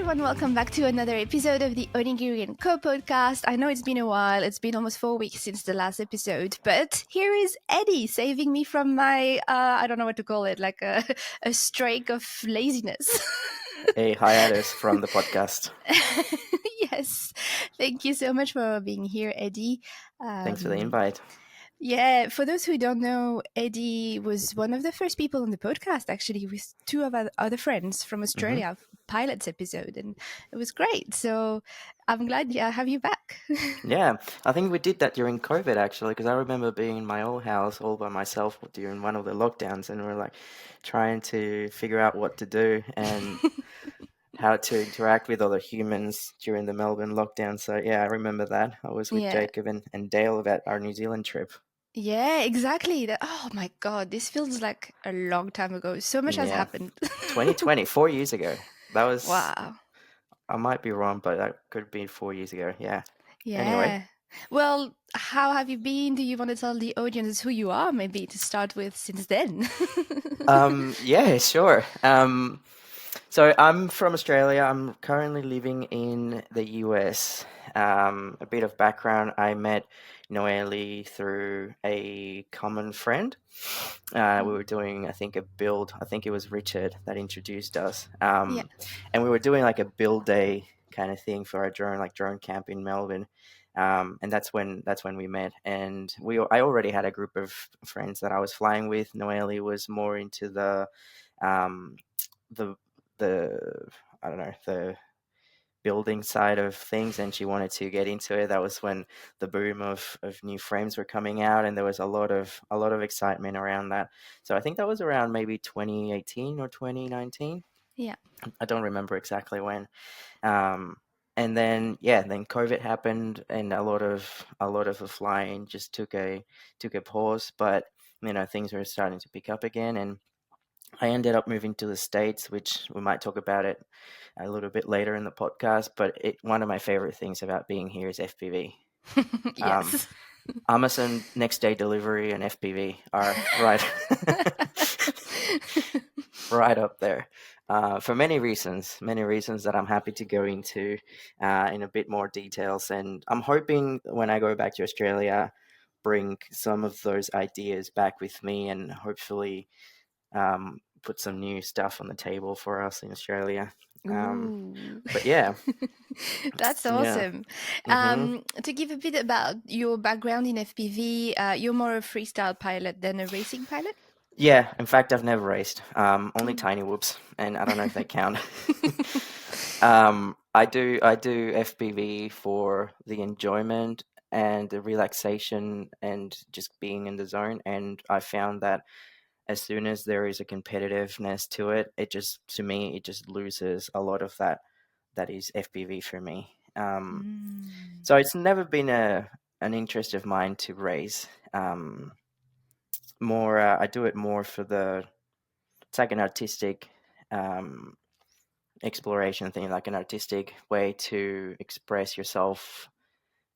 everyone, welcome back to another episode of the Onigiri & Co podcast. I know it's been a while, it's been almost 4 weeks since the last episode, but here is Eddie saving me from my, I don't know what to call it, like a streak of laziness. A hiatus from the podcast. Yes, thank you so much for being here, Eddie. Thanks for the invite. Yeah, for those who don't know, Eddie was one of the first people on the podcast, actually, with two of our other friends from Australia, pilots episode, and it was great. So I'm glad I have you back. Yeah, I think we did that during COVID actually, because I remember being in my old house all by myself during one of the lockdowns, and we are like trying to figure out what to do and how to interact with other humans during the Melbourne lockdown. So yeah, I remember that. I was with Yeah. Jacob and Dale about our New Zealand trip. Yeah, exactly. Oh my God, this feels like a long time ago. So much has Yeah, happened. 2020, 4 years ago. That was, Wow. I might be wrong, but that could be 4 years ago. Yeah. Anyway. Yeah. Well, how have you been? Do you want to tell the audience who you are, maybe to start with since then? Yeah, sure. So I'm from Australia. I'm currently living in the US. A bit of background: I met Noelle through a common friend. We were doing, I think, a build. I think it was Richard that introduced us. Yeah. And we were doing like a build day kind of thing for our drone camp in Melbourne. And that's when we met. And I already had a group of friends that I was flying with. Noelle was more into um, the I don't know, the building side of things, and she wanted to get into it. That was when the boom of new frames were coming out, and there was a lot of excitement around that. So I think that was around maybe 2018 or 2019. Yeah. I don't remember exactly when. And then then COVID happened, and a lot of the flying just took a pause. But things were starting to pick up again, and I ended up moving to the States, which we might talk about it a little bit later in the podcast. But one of my favorite things about being here is FPV. Yes. Amazon next day delivery and FPV are right up there for many reasons that I'm happy to go into in a bit more details. And I'm hoping when I go back to Australia, bring some of those ideas back with me, and hopefully put some new stuff on the table for us in Australia. Ooh. But yeah, That's awesome. To give a bit about your background in FPV, you're more a freestyle pilot than a racing pilot? Yeah, in fact, I've never raced. Only tiny whoops, and I don't know if they count. I do FPV for the enjoyment and the relaxation and just being in the zone. And I found that as soon as there is a competitiveness to it, it just loses a lot of that is FPV for me. So it's never been an interest of mine to race. More, I do it more for it's like an artistic exploration thing, like an artistic way to express yourself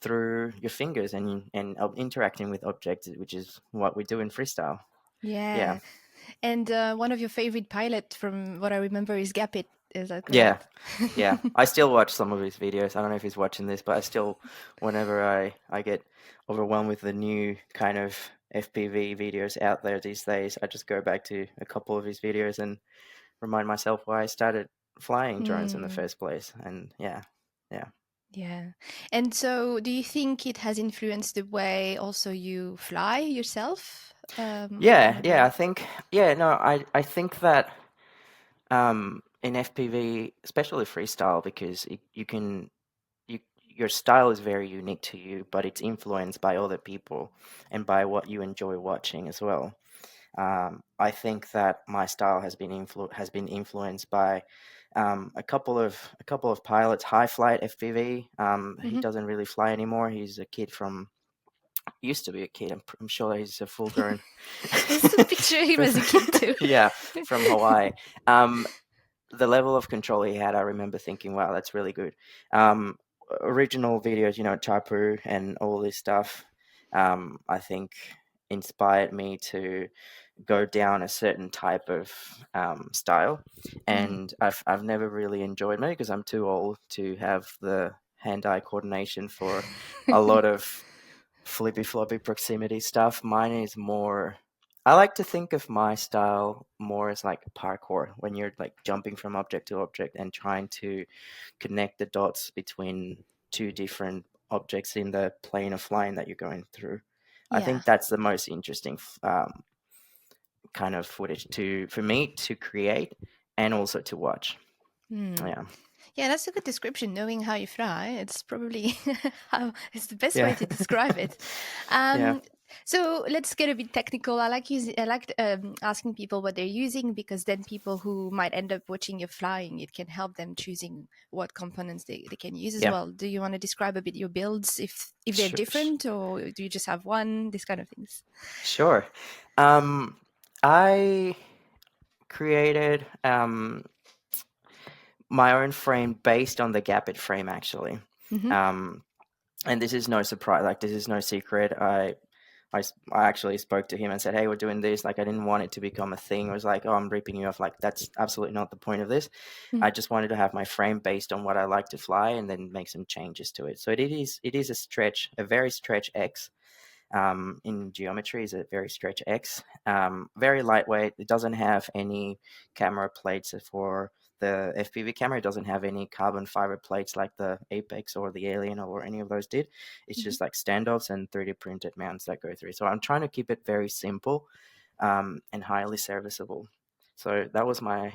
through your fingers and interacting with objects, which is what we do in freestyle. Yeah. And one of your favorite pilots, from what I remember, is Gapit. Is that correct? Yeah. I still watch some of his videos. I don't know if he's watching this, but I still, whenever I get overwhelmed with the new kind of FPV videos out there these days, I just go back to a couple of his videos and remind myself why I started flying drones in the first place. And yeah. Yeah. And so do you think it has influenced the way also you fly yourself? I think, I think that in FPV, especially freestyle, because your style is very unique to you, but it's influenced by other people and by what you enjoy watching as well. I think that my style has been influenced by a couple of pilots. High Flight FPV. He doesn't really fly anymore. He's a kid from used to be a kid. I'm sure he's a full grown. I still picture him as a kid too. Yeah, from Hawaii. The level of control he had, I remember thinking, wow, that's really good. Original videos, Chapu and all this stuff. I think inspired me to go down a certain type of style, Mm. and I've never really enjoyed maybe because I'm too old to have the hand-eye coordination for a lot of flippy floppy proximity stuff. Mine is more. I like to think of my style more as like parkour when you're like jumping from object to object and trying to connect the dots between two different objects in the plane of line that you're going through. I Yeah. think that's the most interesting kind of footage to for me to create and also to watch. Mm. Yeah, Yeah, that's a good description. Knowing how you fly, it's probably how it's the best way yeah, to describe it. yeah, Um, so let's get a bit technical. I like asking people what they're using because then people who might end up watching you flying, it can help them choosing what components they can use as yeah. well. Do you want to describe a bit your builds if they're Sure, different or do you just have one? This kind of things. sure. I created my own frame based on the Gappet frame actually. Mm-hmm. Um, and this is no surprise, like this is no secret. I actually spoke to him and said, "Hey, we're doing this." Like, I didn't want it to become a thing. It was like, "Oh, I'm ripping you off." Like, that's absolutely not the point of this. I just wanted to have my frame based on what I like to fly, and then make some changes to it. So it is a stretch, a very stretch X. In geometry is a very stretch X. Very lightweight. It doesn't have any camera plates for the FPV camera. It doesn't have any carbon fiber plates like the Apex or the Alien or any of those did. It's Mm-hmm. just like standoffs and 3D printed mounts that go through. So I'm trying to keep it very simple and highly serviceable. So that was my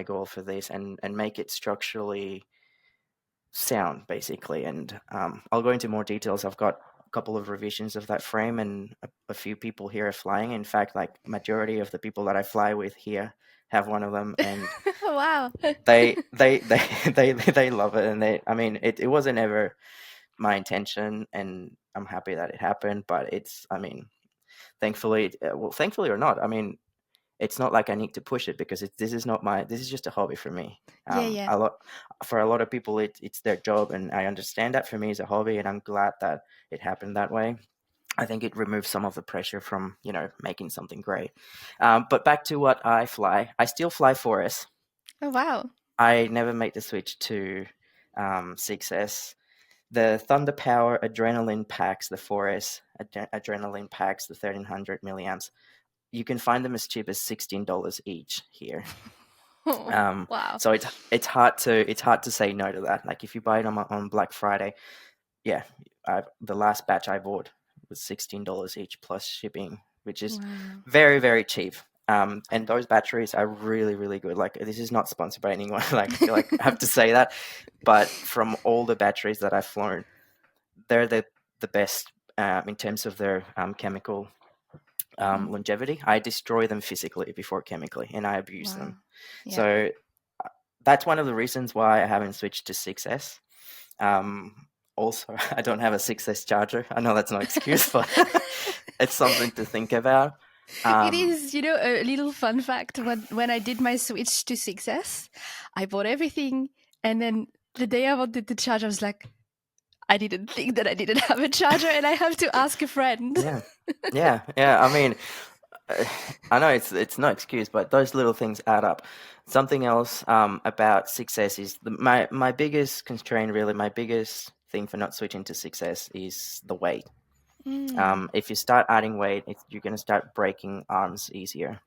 goal for this, and make it structurally sound basically. And I'll go into more details. I've got a couple of revisions of that frame, and a few people here are flying. In fact, like majority of the people that I fly with here have one of them, and Wow. they love it. And I mean, it wasn't ever my intention, and I'm happy that it happened. But I mean, thankfully, well, thankfully or not, I mean, it's not like I need to push it because this is not this is just a hobby for me. Yeah, yeah. For a lot of people, it's their job, and I understand that. For me, it's a hobby, and I'm glad that it happened that way. I think it removes some of the pressure from making something great. But back to what I fly. I still fly 4S. Oh, wow. I never made the switch to 6S. The Thunder Power Adrenaline packs, the 4S Adrenaline packs, the 1300 milliamps, you can find them as cheap as $16 each here. Wow. So it's hard to say no to that. Like if you buy it on Black Friday, yeah, the last batch I bought was $16 each plus shipping, which is Wow. very very cheap. And those batteries are really really good. Like this is not sponsored by anyone. Like I feel like I have to say that, but from all the batteries that I've flown, they're the best in terms of their chemical Mm. longevity. I destroy them physically before chemically, and I abuse Wow. them. Yeah. So that's one of the reasons why I haven't switched to 6S. Also, I don't have a 6S charger. I know that's no excuse, but it's something to think about. It Um, is, a little fun fact. When I did my switch to 6S, I bought everything, and then the day I wanted to charge, I was like, I didn't think that I didn't have a charger, and I have to ask a friend. yeah, yeah. I mean, uh, I know it's no excuse, but those little things add up. Something else about 6S is my biggest constraint, really, my biggest thing for not switching to 6S is the weight. Mm. If you start adding weight, you're going to start breaking arms easier.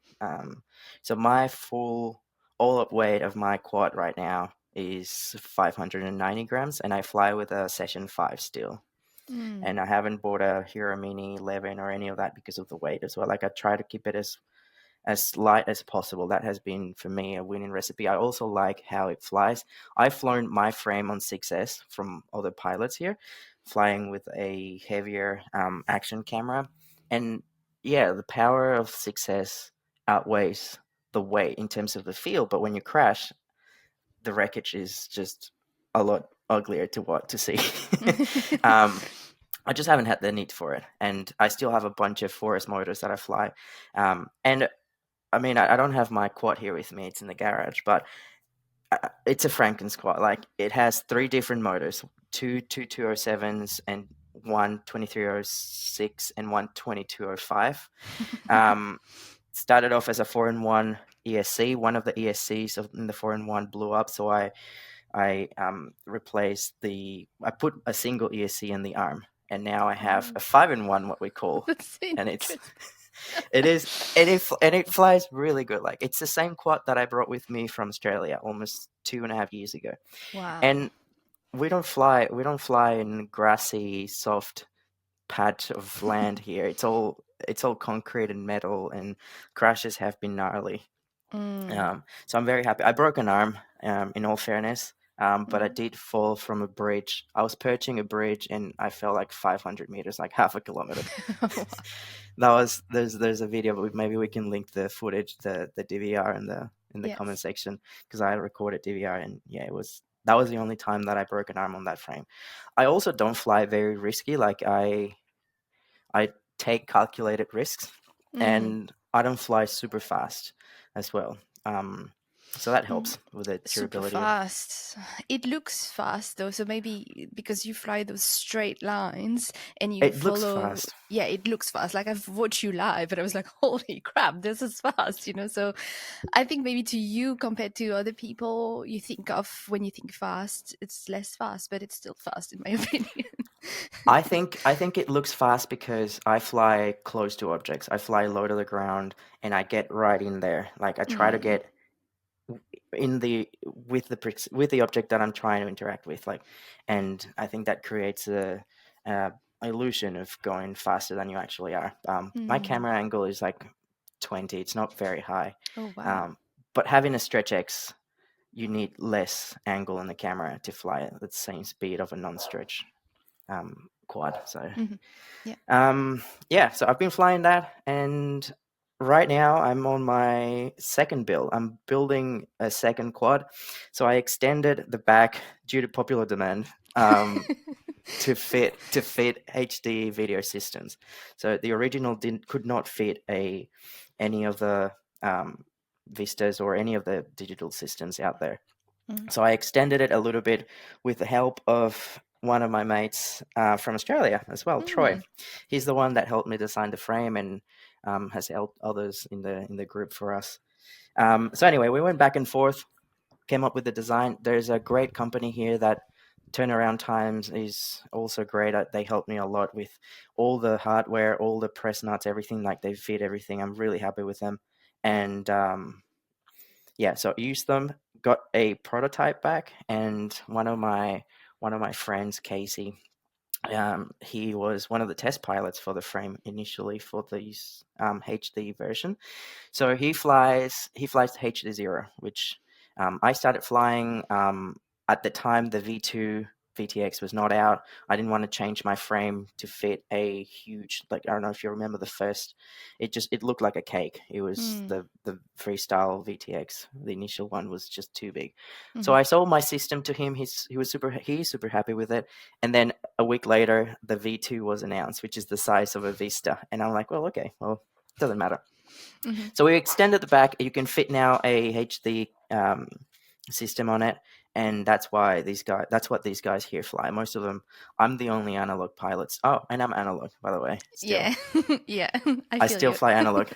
So my full all-up weight of my quad right now is 590 grams, and I fly with a Session 5 still. Mm. And I haven't bought a Hero Mini 11 or any of that because of the weight as well. Like I try to keep it as light as possible. That has been for me a winning recipe. I also like how it flies. I've flown my frame on 6S from other pilots here, flying with a heavier action camera, and yeah, the power of 6S outweighs the weight in terms of the feel. But when you crash, the wreckage is just a lot uglier to see. um, I just haven't had the need for it, and I still have a bunch of 4S motors that I fly, and I mean, I don't have my quad here with me. It's in the garage, but it's a Franken squad. Like it has three different motors, two 207s and one 2306 and one 2205. Started off as a 4-in-1 ESC. One of the ESCs in the 4-in-1 blew up, so I replaced I put a single ESC in the arm, and now I have a 5-in-1, what we call, That's and it's interesting. it flies really good. Like, it's the same quad that I brought with me from Australia almost 2.5 years ago, Wow. and we don't fly in grassy, soft patch of land here. It's all concrete and metal, and crashes have been gnarly. So I'm very happy. I broke an arm, in all fairness, but I did fall from a bridge. I was perching a bridge, and I fell like 500 meters, like half a kilometer. There's a video, but maybe we can link the footage, the DVR in the comment Yes. section, because I recorded DVR, and yeah, that was the only time that I broke an arm on that frame. I also don't fly very risky. Like, I take calculated risks, and I don't fly super fast as well. So that helps with the Super durability of. fast. It looks fast though, so maybe because you fly those straight lines and you It looks follow, fast. yeah, it looks fast. Like, I've watched you live and I was like, holy crap, this is fast, you know? So I think maybe to you compared to other people you think of when you think fast, it's less fast, but it's still fast in my opinion. I think it looks fast because I fly close to objects. I fly low to the ground, and I get right in there. Like, I try to get in the with the object that I'm trying to interact with, like, and I think that creates a illusion of going faster than you actually are. My camera angle is like 20. It's not very high. Oh, wow. But having a stretch X, you need less angle in the camera to fly at the same speed of a non-stretch quad. So yeah, so I've been flying that, and right now I'm on my second build. I'm building a second quad, so I extended the back due to popular demand, to fit HD video systems. So the original could not fit any of the Vistas or any of the digital systems out there. So I extended it a little bit with the help of one of my mates from Australia as well, Troy. He's the one that helped me design the frame, and has helped others in the group for us. So anyway, we went back and forth, came up with the design. There's a great company here that turnaround times is also great. They helped me a lot with all the hardware, all the press nuts, everything. Like, they fit everything. I'm really happy with them, and yeah, so I used them, got a prototype back, and one of my friends, Casey, he was one of the test pilots for the frame initially for this HD version. So he flies the HD0, which I started flying at the time the V2 VTX was not out. I didn't want to change my frame to fit a huge, like, I don't know if you remember the first, it looked like a cake. It was the freestyle VTX. The initial one was just too big. So I sold my system to him. He's super happy with it. And then a week later, the V2 was announced, which is the size of a Vista. And I'm like, well, okay, well, it doesn't matter. So we extended the back. You can fit now a HD system on it, and that's what these guys here fly. Most of them. I'm the only analog pilots. Oh, and I'm analog, by the way. Still, Yeah. Yeah. I I feel still you. fly analog.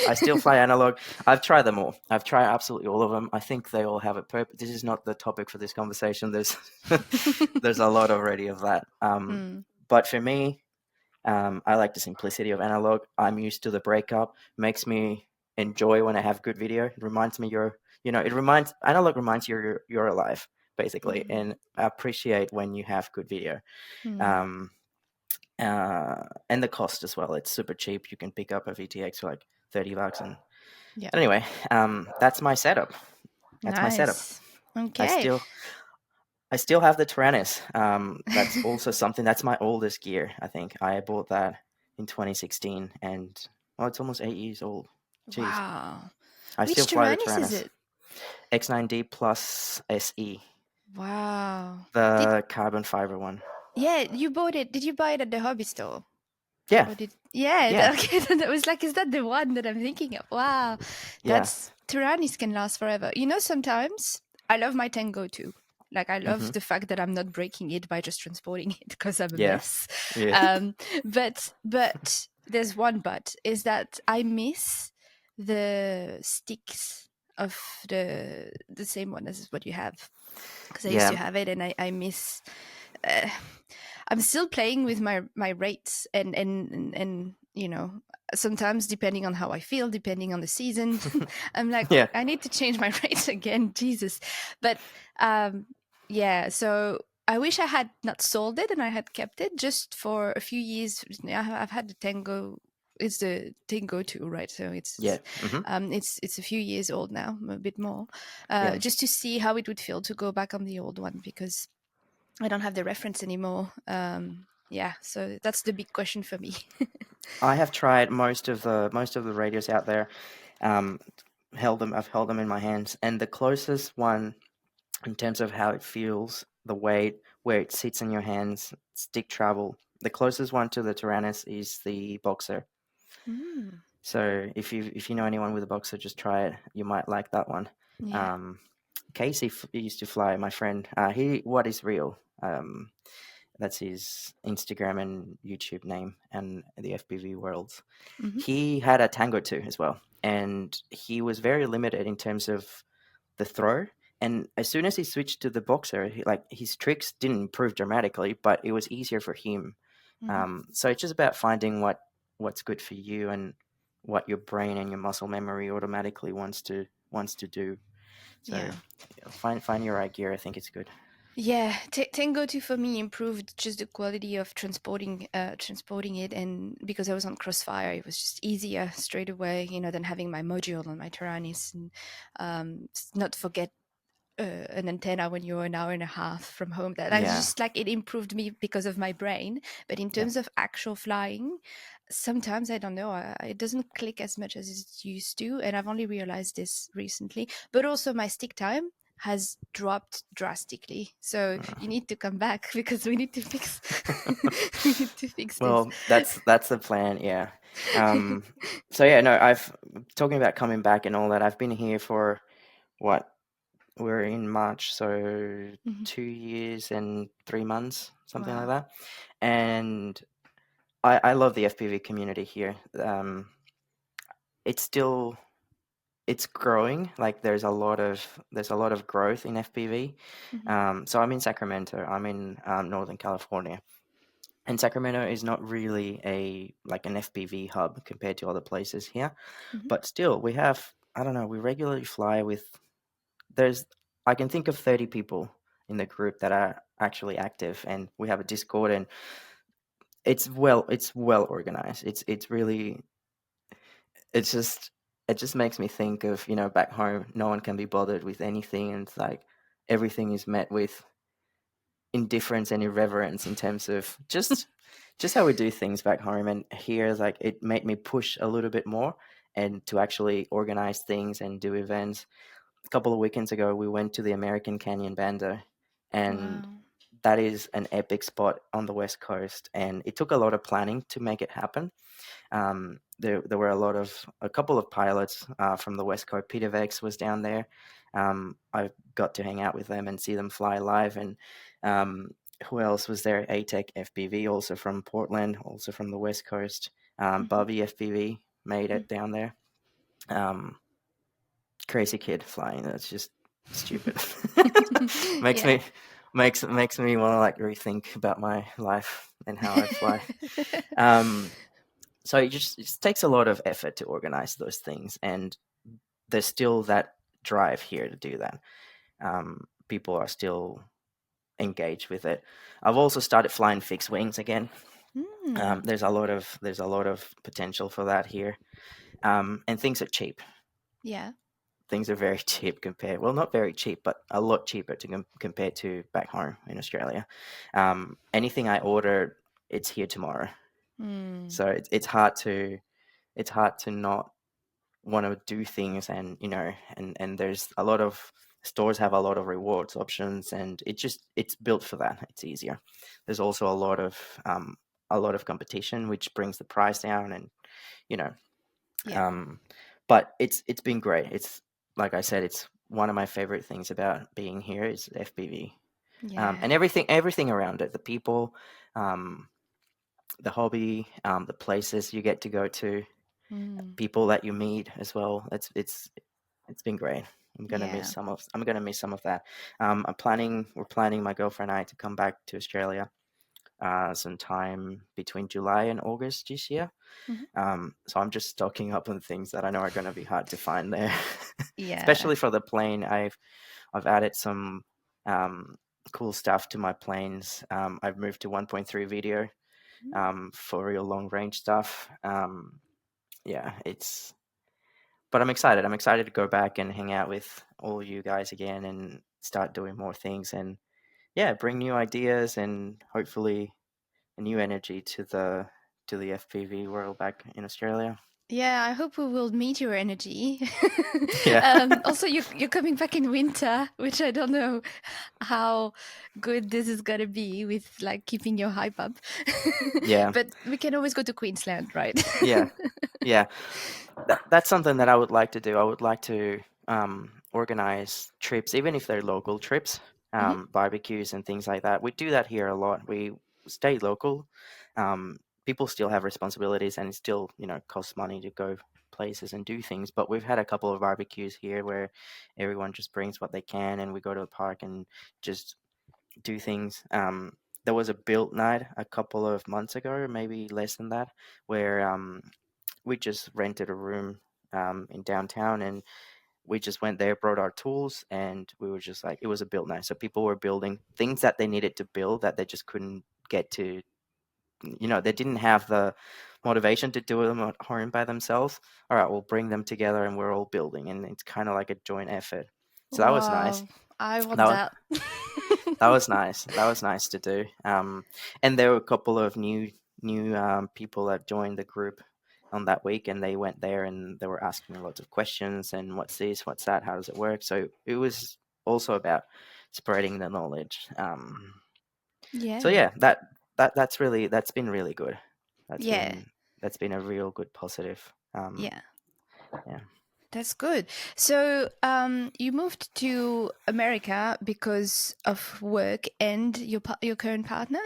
I still fly analog. I've tried them all. I've tried absolutely all of them. I think they all have a purpose. This is not the topic for this conversation. There's there's a lot already of that. But for me, I like the simplicity of analog. I'm used to the breakup. Makes me enjoy when I have good video. It reminds me analog reminds you you're alive, basically, and I appreciate when you have good video. Um, and the cost as well. It's super cheap. You can pick up a VTX for like $30, and Yeah. anyway, that's my setup. That's my setup. Nice. I Okay. still I still have the Tyrannus. That's also something. That's my oldest gear. I think I bought that in 2016, and it's almost 8 years old. Jeez, Wow. I Which still fly the Tyrannus is Tyrannus it? X9D Plus SE, Wow. Did the carbon fiber one. Yeah, you bought it. Did you buy it at the hobby store? Yeah, Or did Yeah, yeah, okay. Then I was like, is that the one that I'm thinking of? Wow. yeah. That's Tyrannus can last forever. You know, sometimes I love my Tango too. Like, I love Mm-hmm. the fact that I'm not breaking it by just transporting it because I'm a Yeah. mess. Yeah. But there's one but, is that I miss the sticks of the same one as what you have, because I used to Yeah. have it, and I miss. Uh, I'm still playing with my rates, and sometimes depending on how I feel, depending on the season, I'm like, Yeah. I need to change my rates again. Jesus. But um yeah, so I wish I had not sold it and I had kept it just for a few years. I've had the Tango. It's the Tango 2, right? So Yeah. Mm-hmm. it's a few years old now, a bit more, Yeah. just to see how it would feel to go back on the old one, because I don't have the reference anymore. Yeah, so that's the big question for me. I have tried most of the radios out there. Um, I've held them in my hands, and the closest one in terms of how it feels, the weight, where it sits in your hands, stick travel. The closest one to the Tyrannus is the Boxer. Mm, So if you know anyone with a Boxer, just try it. You might like that one. yeah. Um, Casey used to fly. My friend, he what is real. That's his Instagram and YouTube name, and the FPV world. Hmm. He had a Tango 2 as well, and he was very limited in terms of the throw. And as soon as he switched to the Boxer, his tricks didn't improve dramatically, but it was easier for him. Hmm. So it's just about finding what's good for you and what your brain and your muscle memory automatically wants to do. So Yeah. find your right gear. I think it's good. Yeah, Tango 2 for me improved just the quality of transporting it, and because I was on Crossfire, it was just easier straight away, than having my module on my Tyrannus, and not forget an antenna when you're an hour and a half from home. That I Yeah, just like, it improved me because of my brain, but in yeah. terms of actual flying, sometimes I don't know, it doesn't click as much as it used to, and I've only realized this recently. But also my stick time has dropped drastically, so you need to come back because we need to fix we need to fix this. Well, that's the plan. Yeah. Um. So yeah, no. I've talking about coming back and all that. I've been here for what? We're in March, so Mhm. 2 years and 3 months, something like Wow. that. And I love the FPV community here. It's still it's growing. Like there's a lot of growth in FPV. Hmm. So I'm in Sacramento. I'm in Northern California, and Sacramento is not really an FPV hub compared to other places here. Hmm. But still, we have, I don't know, we regularly fly with there's I can think of 30 people in the group that are actually active, and we have a Discord, and it's well organized. It just makes me think of, back home, no one can be bothered with anything, and it's like everything is met with indifference and irreverence in terms of just how we do things back home. And here, like, it made me push a little bit more and to actually organize things and do events. A couple of weekends ago, we went to the American Canyon Bando, and Wow. that is an epic spot on the West Coast. And it took a lot of planning to make it happen. There were a couple of pilots from the West Coast. Peter Vex was down there. I got to hang out with them and see them fly live. And um, who else was there? ATEC FPV, also from Portland, also from the West Coast. Hmm. Bobby FPV made it down there. Um, Crazy kid flying. That's just stupid. makes Yeah. me makes me want to like rethink about my life and how I fly. Um, so it just takes a lot of effort to organize those things, and there's still that drive here to do that. People are still engaged with it. I've also started flying fixed wings again. Mm. There's a lot of potential for that here, and things are cheap. Yeah. Things are very cheap compared, well, not very cheap, but a lot cheaper to compared to back home in Australia. Anything I order, it's here tomorrow. Mm. So it's hard to not want to do things, and there's a lot of stores have a lot of rewards options, and it's built for that. It's easier. There's also a lot of competition, which brings the price down, and you know Yeah. um but it's been great. It's, like I said, it's one of my favorite things about being here is FPV. Yeah. and everything around it, the people, um, the hobby, the places you get to go to, Mm. people that you meet as well. It's been great. Yeah. I'm gonna miss some of that. We're planning, my girlfriend and I, to come back to Australia sometime between July and August this year. Mhm. So I'm just stocking up on things that I know are going to be hard to find there, Yeah. especially for the plane. I've added some um, cool stuff to my planes. I've moved to 1.3 video Mm. for real long range stuff. Yeah, but I'm excited. I'm excited to go back and hang out with all you guys again and start doing more things and yeah, bring new ideas and hopefully a new energy to the FPV world back in Australia. Yeah, I hope we will meet your energy. Yeah, Also, you're coming back in winter, which I don't know how good this is gonna be with like keeping your hype up. yeah, But we can always go to Queensland, right? yeah, yeah. That's something that I would like to do. I would like to organize trips, even if they're local trips, Mhm. barbecues and things like that. We do that here a lot. We stay local. People still have responsibilities, and it still, costs money to go places and do things. But we've had a couple of barbecues here where everyone just brings what they can, and we go to the park and just do things. There was a build night a couple of months ago, maybe less than that, where we just rented a room in downtown and we just went there, brought our tools, and we were just like, it was a build night. So people were building things that they needed to build that they just couldn't get to, they didn't have the motivation to do them at home by themselves. All right, we'll bring them together and we're all building. And it's kind of like a joint effort. So that was nice. Wow, I want That was, that. that was nice. That was nice to do. And there were a couple of new people that joined the group on that week, and they went there and they were asking lots of questions and what's this, what's that, how does it work? So it was also about spreading the knowledge. So Yeah, yeah, that's been really good. That's yeah, been that's been a real good positive. yeah. Yeah, That's good. So, you moved to America because of work and your current partner.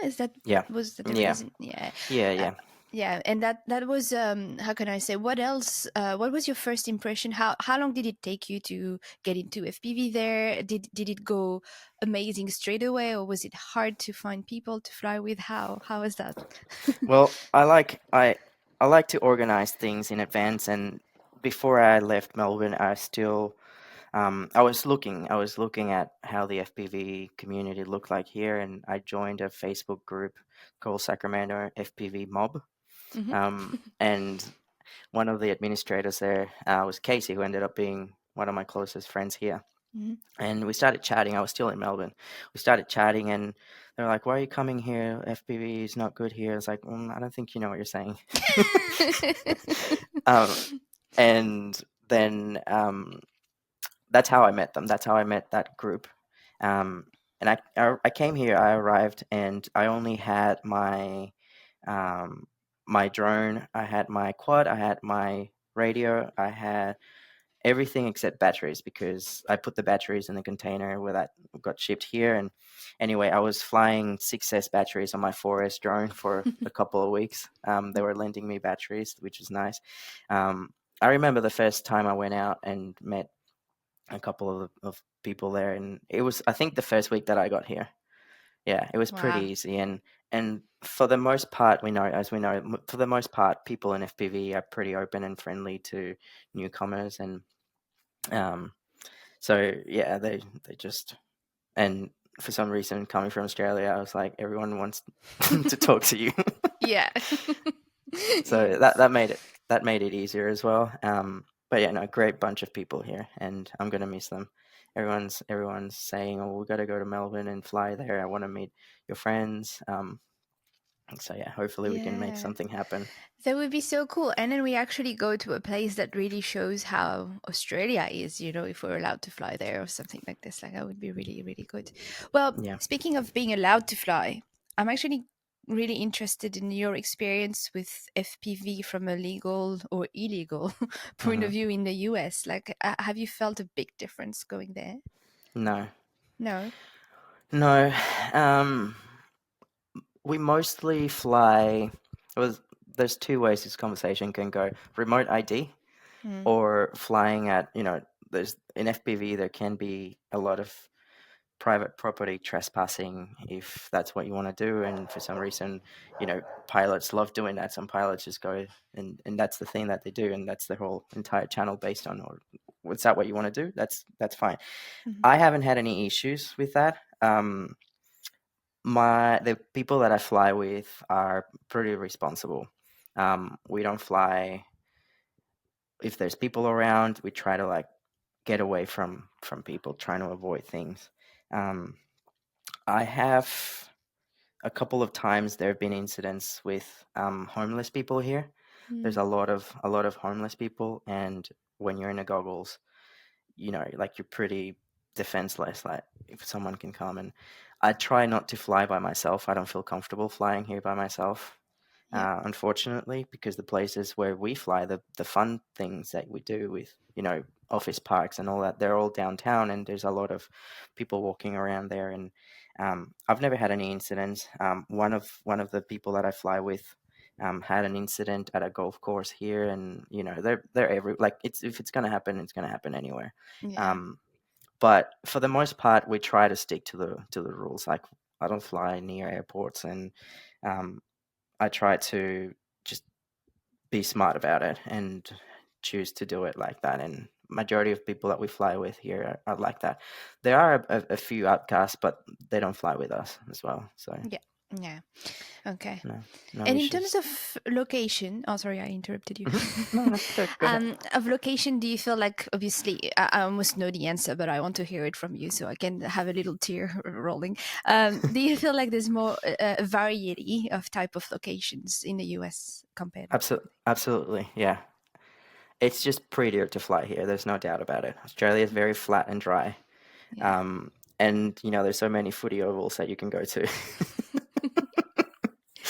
yeah, Was that the yeah, reason? Yeah, yeah, uh, yeah. yeah. And that was how can I say? What else? What was your first impression? How long did it take you to get into FPV there? Did it go amazing straight away, or was it hard to find people to fly with? How was that? Well, I like to organize things in advance, and before I left Melbourne, I was looking at how the FPV community looked like here, and I joined a Facebook group called Sacramento FPV Mob. Hmm. And one of the administrators there was Casey, who ended up being one of my closest friends here. Hmm. And we started chatting. I was still in Melbourne. We started chatting, and they're like, "Why are you coming here? FPV is not good here." I was like, "I don't think you know what you're saying." um, and then that's how I met them. That's how I met that group. Um, and I came here. I arrived, and I only had um, my drone. I had my quad. I had my radio. I had everything except batteries because I put the batteries in the container where that got shipped here. And anyway, I was flying 6S batteries on my 4S drone for a couple of weeks. They were lending me batteries, which is nice. Um, I remember the first time I went out and met a couple of people there, and it was, I think, the first week that I got here. Yeah, it was pretty Wow. easy, and for the most part, we know, for the most part, people in FPV are pretty open and friendly to newcomers, and um, so yeah, they just, and for some reason, coming from Australia, I was like, everyone wants to talk to you. Yeah. So Yes. that made it easier as well. But yeah, no, great bunch of people here, and I'm gonna miss them. Everyone's saying, "Oh, we got to go to Melbourne and fly there. I want to meet your friends." So yeah, hopefully we can make Yeah. something happen. That would be so cool. And then we actually go to a place that really shows how Australia is, if we're allowed to fly there or something like this. Like, that would be really, really good. Well, Yeah. speaking of being allowed to fly, I'm actually really interested in your experience with FPV from a legal or illegal point Hmm. of view in the US. Like, have you felt a big difference going there? No. No? No, um, we mostly fly. It was there's two ways this conversation can go: remote ID Mm. or flying at there's in FPV there can be a lot of private property trespassing if that's what you want to do, and for some reason pilots love doing that. Some pilots just go and that's the thing that they do, and that's their whole entire channel based on. Or what's that what you want to do? That's fine. Mhm. I haven't had any issues with that. The people that I fly with are pretty responsible. We don't fly if there's people around. We try to like get away from people, trying to avoid things. um, I have a couple of times there have been incidents with homeless people here. There's Mm. a lot of homeless people, and when you're in the goggles, like you're pretty defenseless. Like if someone can come, and I try not to fly by myself. I don't feel comfortable flying here by myself. Yeah. Unfortunately, because the places where we fly, the fun things that we do with, office parks and all that, they're all downtown, and there's a lot of people walking around there. And I've never had any incidents. One of the people that I fly with had an incident at a golf course here, and they're every like it's if it's gonna happen, it's gonna happen anywhere. Yeah. Um, but for the most part, we try to stick to the rules. Like I don't fly near airports, and um, I try to just be smart about it and choose to do it like that. And majority of people that we fly with here are like that. There are a few outcasts, but they don't fly with us as well. So Yeah. Yeah. Okay. no, no And in terms issues. of location, oh, sorry, I interrupted you. No, no, go ahead. Of location, do you feel like, obviously, I almost know the answer, but I want to hear it from you so I can have a little tear rolling. Do you feel like there's more variety of type of locations in the US compared with Absolutely, absolutely, yeah. It's just prettier to fly here. There's no doubt about it. Australia is very flat and dry, yeah. um, and there's so many footy ovals that you can go to.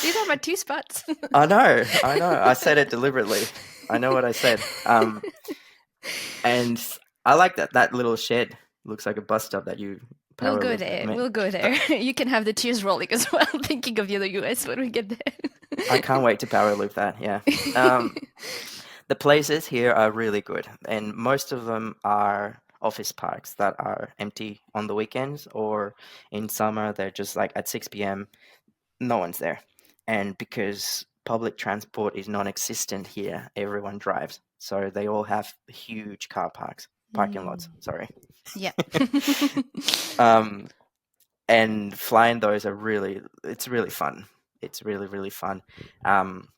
These are my two spots. I know, I know. I said it deliberately. I know what I said. And I like that little shed. Looks like a bus stop that you We'll power go lift. there. We'll go there. You can have the tears rolling as well, thinking of the other US when we get I there. can't wait to power loop that. Yeah. Um, the places here are really good, and most of them are office parks that are empty on the weekends, or in summer they're just like at 6 p.m. no one's there, and because public transport is non-existent here, everyone drives, so they all have huge parking lots. Mm, Sorry. yeah. um, and flying those it's really fun. It's really, really fun. Um,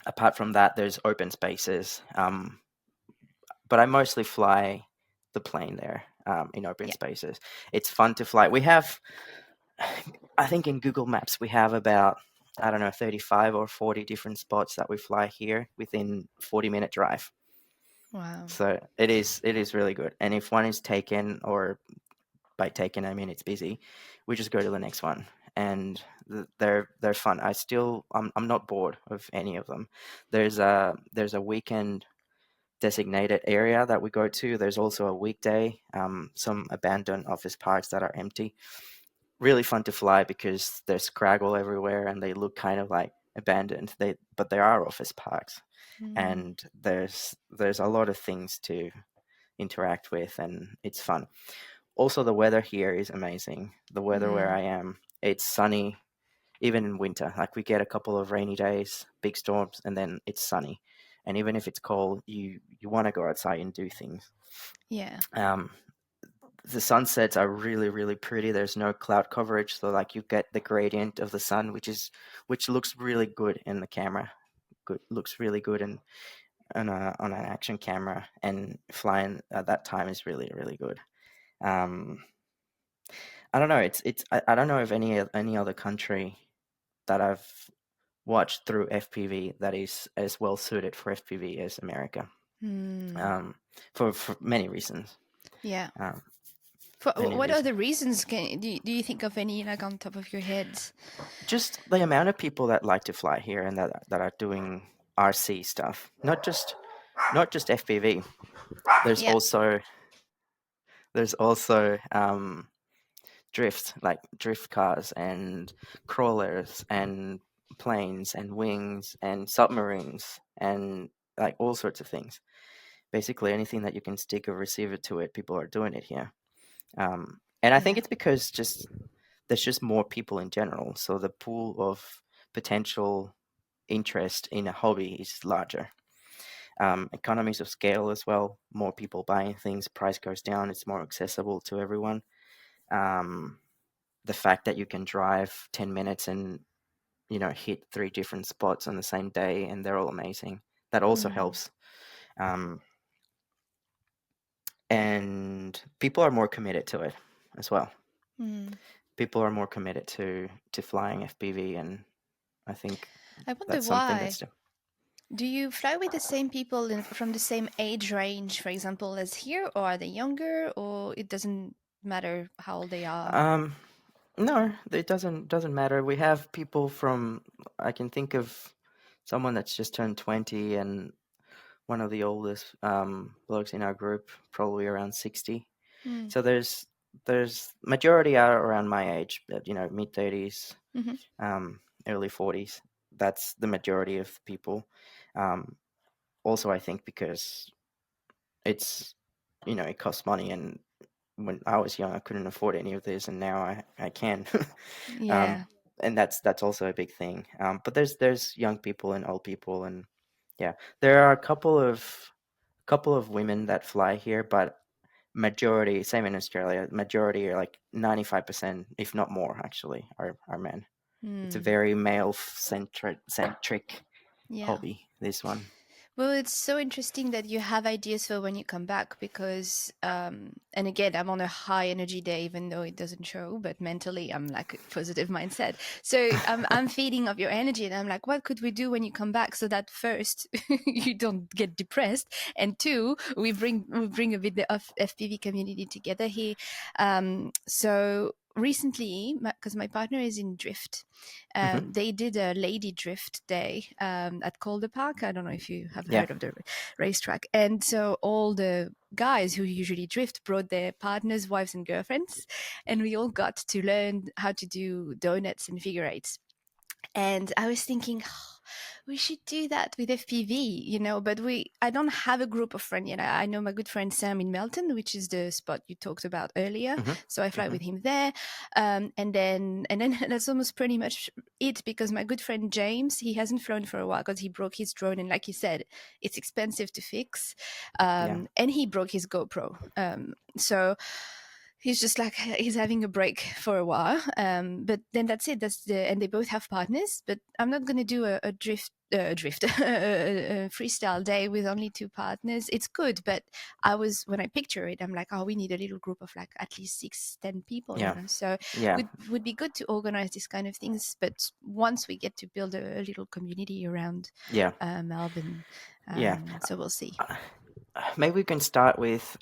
Apart from that, there's open spaces, but I mostly fly the plane there, in open Yeah. spaces. It's fun to fly. We have, I think in Google Maps, we have about, I don't know, 35 or 40 different spots that we fly here within 40-minute drive. Wow. So it is really good. And if one is taken, or by taken I mean it's busy, we just go to the next one, and they're fun. I'm not bored of any of them. There's a weekend designated area that we go to. There's also a weekday, some abandoned office parks that are empty. Really fun to fly because there's scraggle everywhere and they look kind of like abandoned. But there are office parks, Mm, and there's a lot of things to interact with, and it's fun. Also, the weather here is amazing. The weather where mm, I am, it's sunny even in winter. Like we get a couple of rainy days, big storms, and then it's sunny. And even if it's cold, you want to go outside and do things. yeah. Um, the sunsets are really, really pretty. There's no cloud coverage, so like you get the gradient of the sun, which looks really good in the camera. Good looks really good in on an action camera, and flying at that time is really, really good. Um, I don't know. I don't know of any other country that I've watched through FPV that is as well suited for FPV as America. Mm, Um, for many reasons. yeah. Um, many What reasons. other reasons do you think of any, like, on top of your heads? Just the amount of people that like to fly here and that are doing RC stuff. Not just FPV. There's Yeah. also there's also drift cars and crawlers and planes and wings and submarines and like all sorts of things. Basically, anything that you can stick a receiver to it, people are doing it here. And I think Yeah. it's because just there's just more people in general, so the pool of potential interest in a hobby is larger. Economies of scale as well. More people buying things, price goes down. It's more accessible to everyone. Um, the fact that you can drive 10 minutes and hit three different spots on the same day, and they're all amazing. That also Mm. helps. Um, and people are more committed to it as well. Mm. People are more committed to flying FPV, and I think I wonder that's something why. that's Do you fly with the same people from the same age range, for example, as here, or are they younger, or it doesn't matter how old they are? um no, it doesn't matter. We have people from, I can think of someone that's just turned 20, and one of the oldest blokes in our group, probably around 60. Mm. So there's majority are around my age, but mid 30s, Hmm. early 40s. That's the majority of people. Um, Also, I think because it's it costs money, and when I was young, I couldn't afford any of this, and now I can. um, Yeah. and that's also a big thing. But there's young people and old people, and yeah, there are a couple of women that fly here, but majority, same in Australia, majority are like 95%, if not more, actually, are men. It's a Mm. very male centric Yeah. hobby. This one. Well, it's so interesting that you have ideas for when you come back because, and again, I'm on a high energy day, even though it doesn't show, but mentally I'm like a positive mindset. So I'm feeding off your energy and I'm like, what could we do when you come back so that first, you don't get depressed, and two, we bring a bit the FPV community together here. So recently, because my partner is in drift, Hmm. they did a lady drift day at Calder Park. I don't know if you have Yeah. heard of the racetrack. And so all the guys who usually drift brought their partners, wives, and girlfriends, and we all got to learn how to do donuts and figure eights. And I was thinking, "Oh, we should do that with FPV, but I don't have a group of friends yet. I know my good friend Sam in Melton, which is the spot you talked about earlier. Hmm. So I fly Hmm. with him there. And then that's almost pretty much it, because my good friend James, he hasn't flown for a while because he broke his drone. And like you said, it's expensive to fix. Yeah. And he broke his GoPro. So he's just like he's having a break for a while, but then that's it. And they both have partners, but I'm not going to do a drift a freestyle day with only two partners. It's good, but when I picture it, I'm like, oh, we need a little group of like at least 6-10 people, Yeah. so Yeah. would be good to organize these kind of things, but once we get to build a little community around Yeah. Melbourne. Yeah. So we'll see. Uh, Maybe we can start with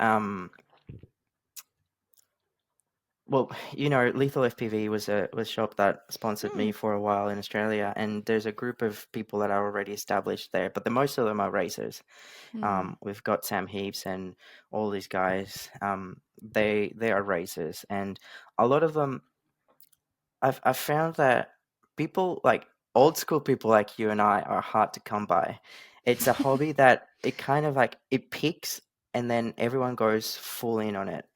well, Lethal FPV was a shop that sponsored Hmm. me for a while in Australia, and there's a group of people that are already established there, but the most of them are racers. Hmm. We've got Sam Heaps and all these guys. They are racers, and a lot of them. I've found that people like old school people like you and I are hard to come by. It's a hobby that it kind of like it peaks, and then everyone goes full in on it,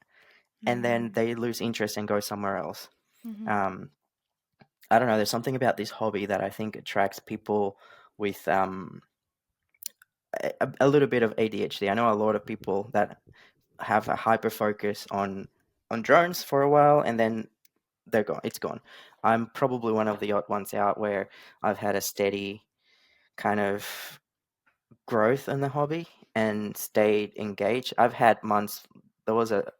and then Hmm. they lose interest and go somewhere else. Hmm. Um, I don't know. There's something about this hobby that I think attracts people with a little bit of ADHD. I know a lot of people that have a hyper focus on drones for a while, and then they're gone. It's gone. I'm probably one of the odd ones out where I've had a steady kind of growth in the hobby and stayed engaged. I've had months. There was a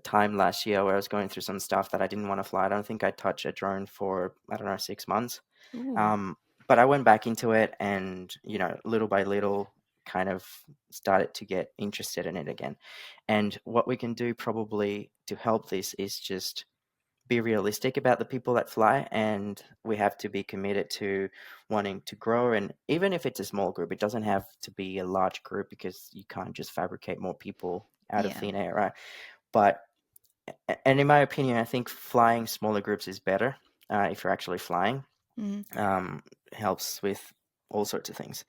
time last year where I was going through some stuff that I didn't want to fly. I don't think I touched a drone for, I don't know, 6 months. Ooh. Um, but I went back into it, and little by little, kind of started to get interested in it again. And what we can do probably to help this is just be realistic about the people that fly, and we have to be committed to wanting to grow. And even if it's a small group, it doesn't have to be a large group, because you can't just fabricate more people out of Yeah. thin air, right? But and in my opinion, I think flying smaller groups is better if you're actually flying. Mm. Helps with all sorts of things,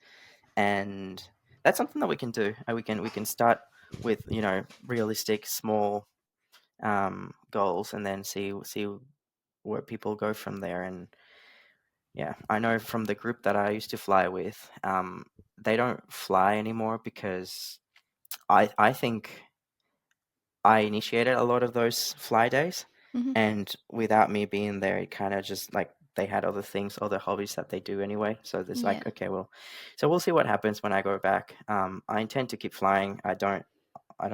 and that's something that we can do. We can start with realistic small goals, and then see where people go from there. And yeah, I know from the group that I used to fly with, they don't fly anymore because I think I initiated a lot of those fly days, Hmm. and without me being there, it kind of just like they had other things, other hobbies that they do anyway. So it's Yeah. like, okay, well, so we'll see what happens when I go back. I intend to keep flying. I don't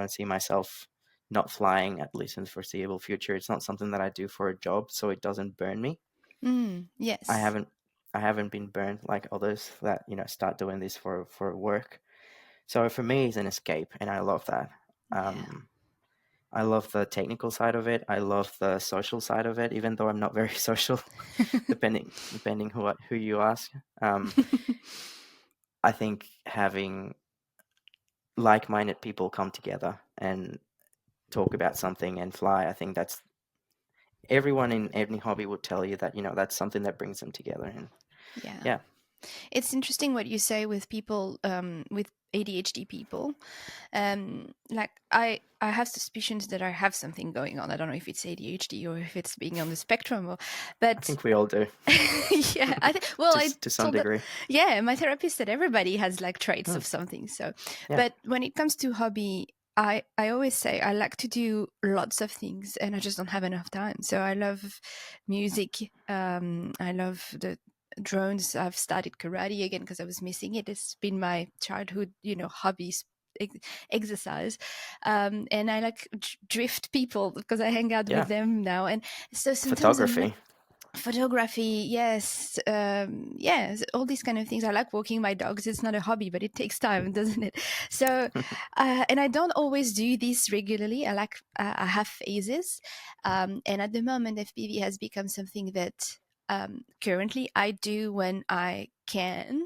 see myself not flying, at least in the foreseeable future. It's not something that I do for a job, so it doesn't burn me. Mm. I Yes. haven't I haven't been burned like others that start doing this for work. So for me, it's an escape, and I love that. Yeah. Um, I love the technical side of it. I love the social side of it, even though I'm not very social, depending who you ask. Um, I think having like-minded people come together and talk about something and fly, I think that's everyone in any hobby would tell you that that's something that brings them together. And Yeah. yeah, It's interesting what you say with people, with ADHD people. Like I have suspicions that I have something going on. I don't know if it's ADHD or if it's being on the spectrum, I but think we all do, yeah, I think. Well, I to some told that. degree. Yeah, my therapist said everybody has like traits Hmm, of something. So, yeah, but when it comes to hobby, I always say I like to do lots of things, and I just don't have enough time. So I love music. I love the drones. I've started karate again because I was missing it. It's been my childhood, hobbies. Exercise, and I like drift people because I hang out yeah. with them now, and so sometimes I'm like, Photography. photography, yes, yes, all these kind of things. I like walking my dogs. It's not a hobby, but it takes time, doesn't it? So, and I don't always do this regularly. I have phases, and at the moment, FPV has become something that currently I do when I can,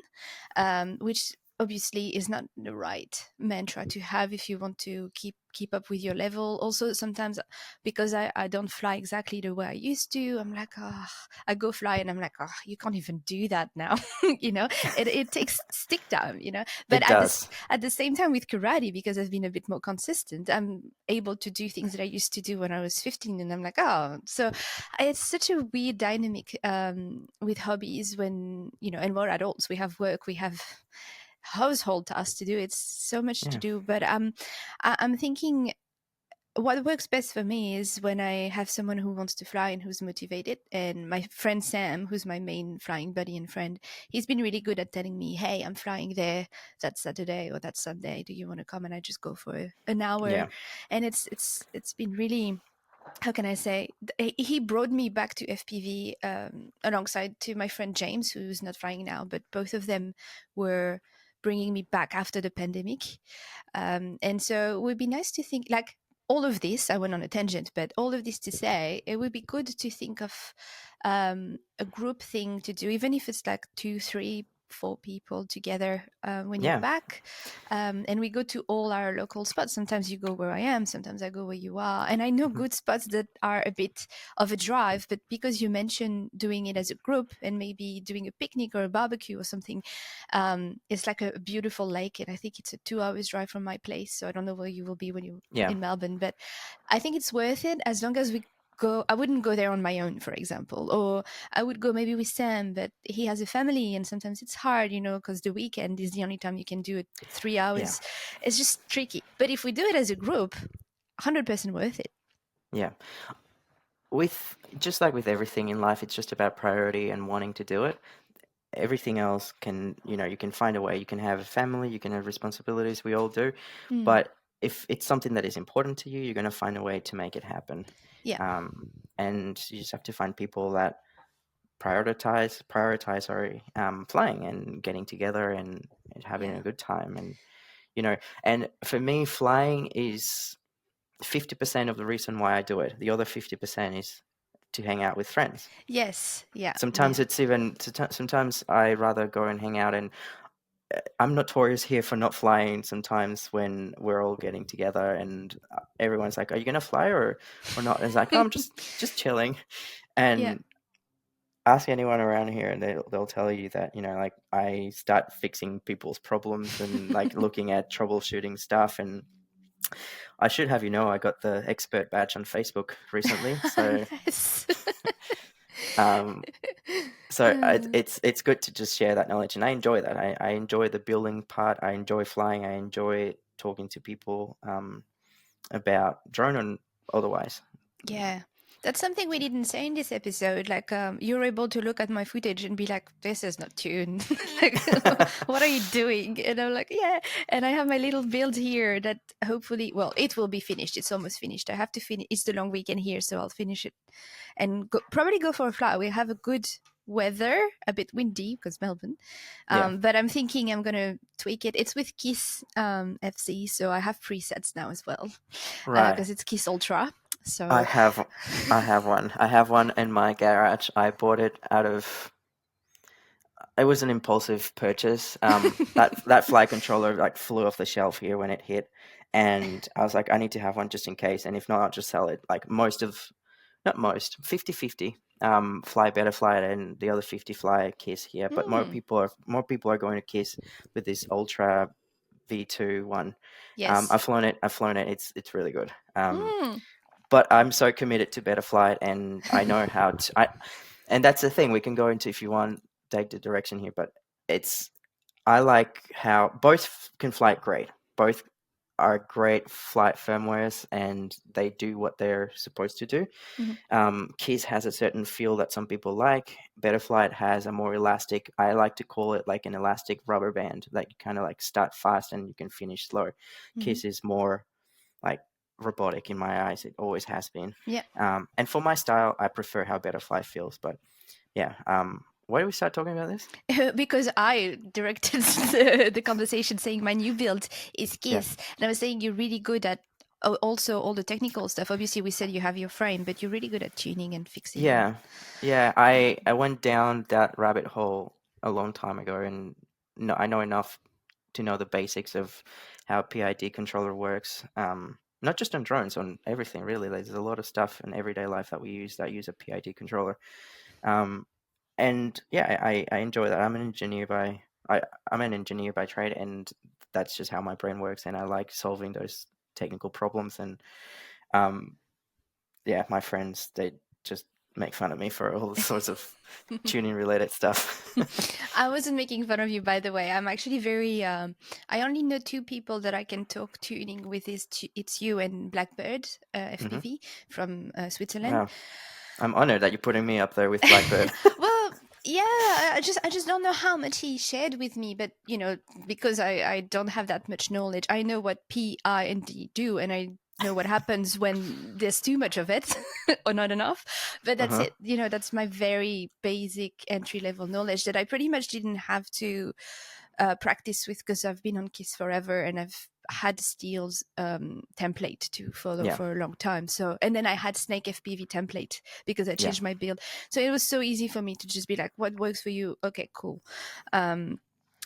which obviously is not the right mantra to have if you want to keep up with your level. Also, sometimes because I don't fly exactly the way I used to, I'm like, oh, I go fly and I'm like, oh, you can't even do that now. It takes stick time, But It does. at the same time with karate, because I've been a bit more consistent, I'm able to do things that I used to do when I was 15, and I'm like, oh, so it's such a weird dynamic with hobbies when and we're adults, we have work, we have household tasks to do. It's so much to Yeah, do, but I'm thinking what works best for me is when I have someone who wants to fly and who's motivated. And my friend Sam, who's my main flying buddy and friend, he's been really good at telling me, "Hey, I'm flying there that Saturday or that Sunday. Do you want to come?" And I just go for an hour, yeah, and it's been really, how can I say, he brought me back to FPV alongside to my friend James, who's not flying now, but both of them were bringing me back after the pandemic. And so it would be nice to think like all of this. I went on a tangent, but all of this to say, it would be good to think of a group thing to do, even if it's like two, three, four people together when you're yeah. back. And we go to all our local spots. Sometimes you go where I am, sometimes I go where you are. And I know Mhm. good spots that are a bit of a drive, but because you mentioned doing it as a group and maybe doing a picnic or a barbecue or something, it's like a beautiful lake. And I think it's a 2 hours drive from my place. So I don't know where you will be when you're Yeah, in Melbourne, but I think it's worth it as long as we go. I wouldn't go there on my own, for example, or I would go maybe with Sam, but he has a family and sometimes it's hard, because the weekend is the only time you can do it. three yeah, hours It's just tricky. But if we do it as a group, 100% worth it. yeah. With just like with everything in life, it's just about priority and wanting to do it. Everything else can, you can find a way. You can have a family, you can have responsibilities. We all do, Mm, but if it's something that is important to you, you're going to find a way to make it happen. yeah, And you just have to find people that prioritize, sorry, flying and getting together and having yeah. a good time. And and for me, flying is 50% of the reason why I do it. The other 50% is to hang out with friends. Yes, yeah, Sometimes yeah. it's even sometimes I rather go and hang out and I'm notorious here for not flying sometimes when we're all getting together and everyone's like, "Are you gonna fly or not?" And it's like, "Oh, I'm just chilling." Yeah. And ask anyone around here, and they'll tell you that like I start fixing people's problems and like looking at troubleshooting stuff. And I should have I got the expert badge on Facebook recently, so Nice. um, so Uh, it's good to just share that knowledge, and I enjoy that. I enjoy the building part. I enjoy flying. I enjoy talking to people about drone and otherwise. Yeah, that's something we didn't say in this episode. Like, you're able to look at my footage and be like, "This is not tuned. Like, what are you doing?" And I'm like, "Yeah." And I have my little build here that hopefully, well, it will be finished. It's almost finished. I have to finish. It's the long weekend here, so I'll finish it and probably go for a fly. We have a good weather, a bit windy because Melbourne. Yeah, But I'm thinking I'm gonna tweak it. It's with Kiss FC, so I have presets now as well right. because it's Kiss Ultra. I So have I have one. I have one in my garage. I bought it out of it was an impulsive purchase. That flight controller like flew off the shelf here when it hit, and I was like, I need to have one just in case, and if not, I'll just sell it. Like not most, 50-50. Fly better fly it, and the other 50 fly Kiss here. But mm, more people are going to Kiss with this Ultra V2 one. yes. I've flown it. I've flown it. It's really good. Mm. But I'm so committed to better flight, and I know how to. And that's the thing. We can go into if you want take the direction here, but it's I like how both can flight great. Both are great flight firmwares, and they do what they're supposed to do. Mhm. Kiss has a certain feel that some people like. Better Flight has a more elastic. I like to call it like an elastic rubber band that you kind of like start fast and you can finish slow. Mhm. Kiss is more like robotic in my eyes. It always has been. Yeah. And for my style, I prefer how Better Flight feels. But yeah, why do we start talking about this? Because I directed the conversation saying my new build is Yeah. Kiss. And I was saying you're really good at also all the technical stuff. Obviously, we said you have your frame, but you're really good at tuning and fixing. And Yeah, yeah. I went down that rabbit hole a long time ago, and no, I know enough to know the basics of how PID controller works. Not just on drones, on everything really. There's a lot of stuff in everyday life that we use that use a PID controller. Um, and yeah, I enjoy that. I'm an engineer by trade, and that's just how my brain works, and I like solving those technical problems. And um, yeah, my friends they just make fun of me for all sorts of tuning related stuff. I wasn't making fun of you, by the way. I'm actually very. I only know two people that I can talk tuning with. It's you and Blackbird Hmm. FPV from Switzerland. Wow, I'm honored that you're putting me up there with Blackbird. Well, yeah, I just don't know how much he shared with me, but because I don't have that much knowledge. I know what P, I, and D do, and I know what happens when there's too much of it or not enough. But Uh that's huh. it. That's my very basic entry level knowledge that I pretty much didn't have to practice with because I've been on Kiss forever and I've had Steel's template to follow Yeah, for a long time. So, and then I had Snake FPV template because I yeah, changed my build. So it was so easy for me to just be like, what works for you? Okay, cool. Um,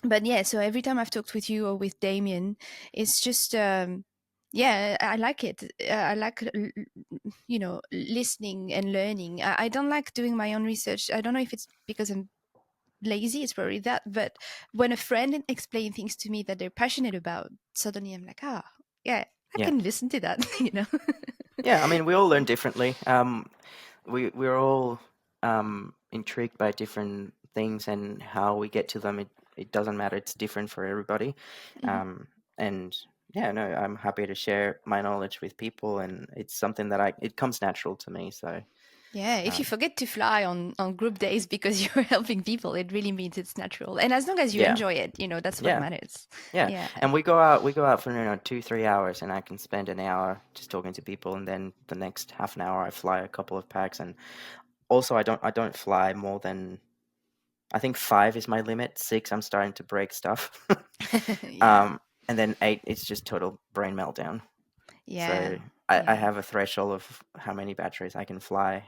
but yeah, so every time I've talked with you or with Damien, it's just, yeah, I like it. I like, listening and learning. I don't like doing my own research. I don't know if it's because I'm lazy, it's probably that, but when a friend explains things to me that they're passionate about, suddenly I'm like, yeah, I yeah, can listen to that. yeah. I mean, we all learn differently. We're all intrigued by different things, and how we get to them. It doesn't matter. It's different for everybody. Mhm. And yeah, no, I'm happy to share my knowledge with people, and it's something that it comes natural to me. So Yeah, if you um, forget to fly on group days because you're helping people, it really means it's natural. And as long as you yeah, enjoy it, that's what yeah. matters. Yeah, Yeah. and we go out for 2-3 hours, and I can spend an hour just talking to people, and then the next half an hour I fly a couple of packs. And also I don't fly more than, I think 5 is my limit. 6 I'm starting to break stuff. Yeah. And then 8 it's just total brain meltdown. Yeah. So I Yeah. have a threshold of how many batteries I can fly.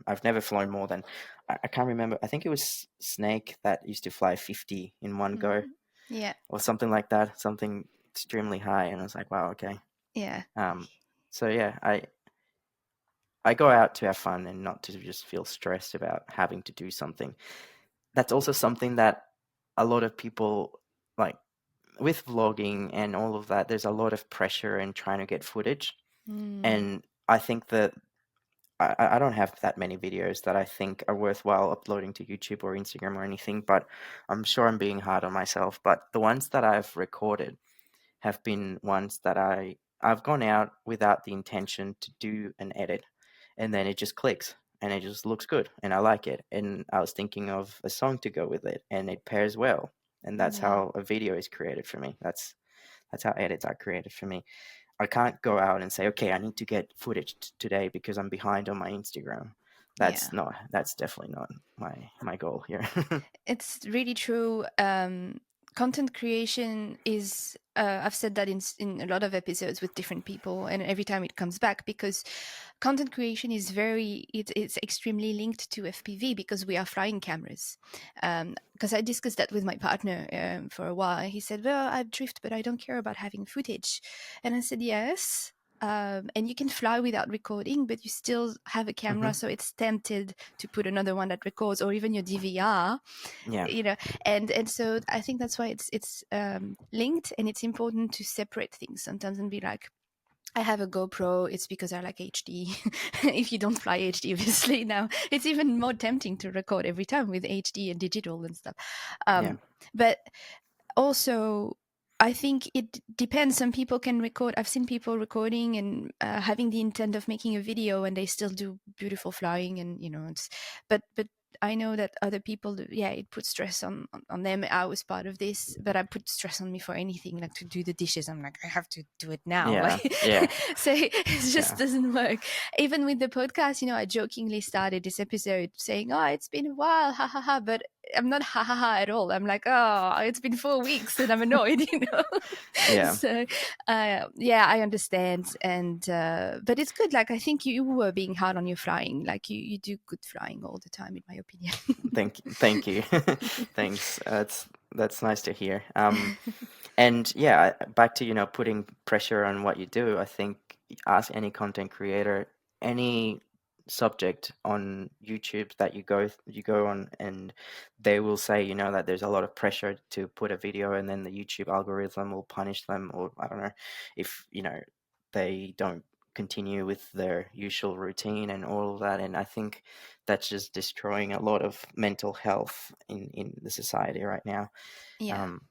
I've never flown more than, I can't remember. I think it was Snake that used to fly 50 in one go. Yeah. or something like that, something extremely high, and I was like, wow, okay. Yeah. So yeah, I go out to have fun and not to just feel stressed about having to do something. That's also something that a lot of people like with vlogging and all of that. There's a lot of pressure in trying to get footage, Mm. and I think that I don't have that many videos that I think are worthwhile uploading to YouTube or Instagram or anything, but I'm sure I'm being hard on myself. But the ones that I've recorded have been ones that I've gone out without the intention to do an edit, and then it just clicks and it just looks good and I like it. And I was thinking of a song to go with it and it pairs well. And that's Yeah. how a video is created for me. That's how edits are created for me. I can't go out and say, okay, I need to get footage today because I'm behind on my Instagram. Yeah. That's definitely not my goal here. It's really true. Content creation is, I've said that in a lot of episodes with different people, and every time it comes back, because content creation is it's extremely linked to FPV because we are flying cameras. Because I discussed that with my partner for a while. He said, well, I drift, but I don't care about having footage. And I said, yes. And you can fly without recording, but you still have a camera, Hmm. so it's tempted to put another one that records, or even your DVR, Yeah, you know. And so I think that's why it's linked, and it's important to separate things sometimes and be like, I have a GoPro, it's because I like HD. If you don't fly HD, obviously now it's even more tempting to record every time with HD and digital and stuff. yeah, But also, I think it depends. Some people can record. I've seen people recording and having the intent of making a video, and they still do beautiful flying, and but I know that other people, yeah, it puts stress on them. I was part of this, but I put stress on me for anything, like to do the dishes. I'm like, I have to do it now, like, yeah, yeah, so it just yeah. doesn't work. Even with the podcast, I jokingly started this episode saying, "Oh, it's been a while, ha ha ha," but I'm not ha ha ha at all. I'm like, oh, it's been 4 weeks and I'm annoyed. Yeah. So, yeah, I understand. And, but it's good. Like, I think you were being hard on your flying. Like, you do good flying all the time, in my opinion. Thank you. Thanks. That's nice to hear. And yeah, back to putting pressure on what you do. I think ask any content creator, any subject on YouTube that you go on, and they will say that there's a lot of pressure to put a video, and then the YouTube algorithm will punish them, or I don't know if they don't continue with their usual routine and all of that. And I think that's just destroying a lot of mental health in the society right now. Yeah, Um,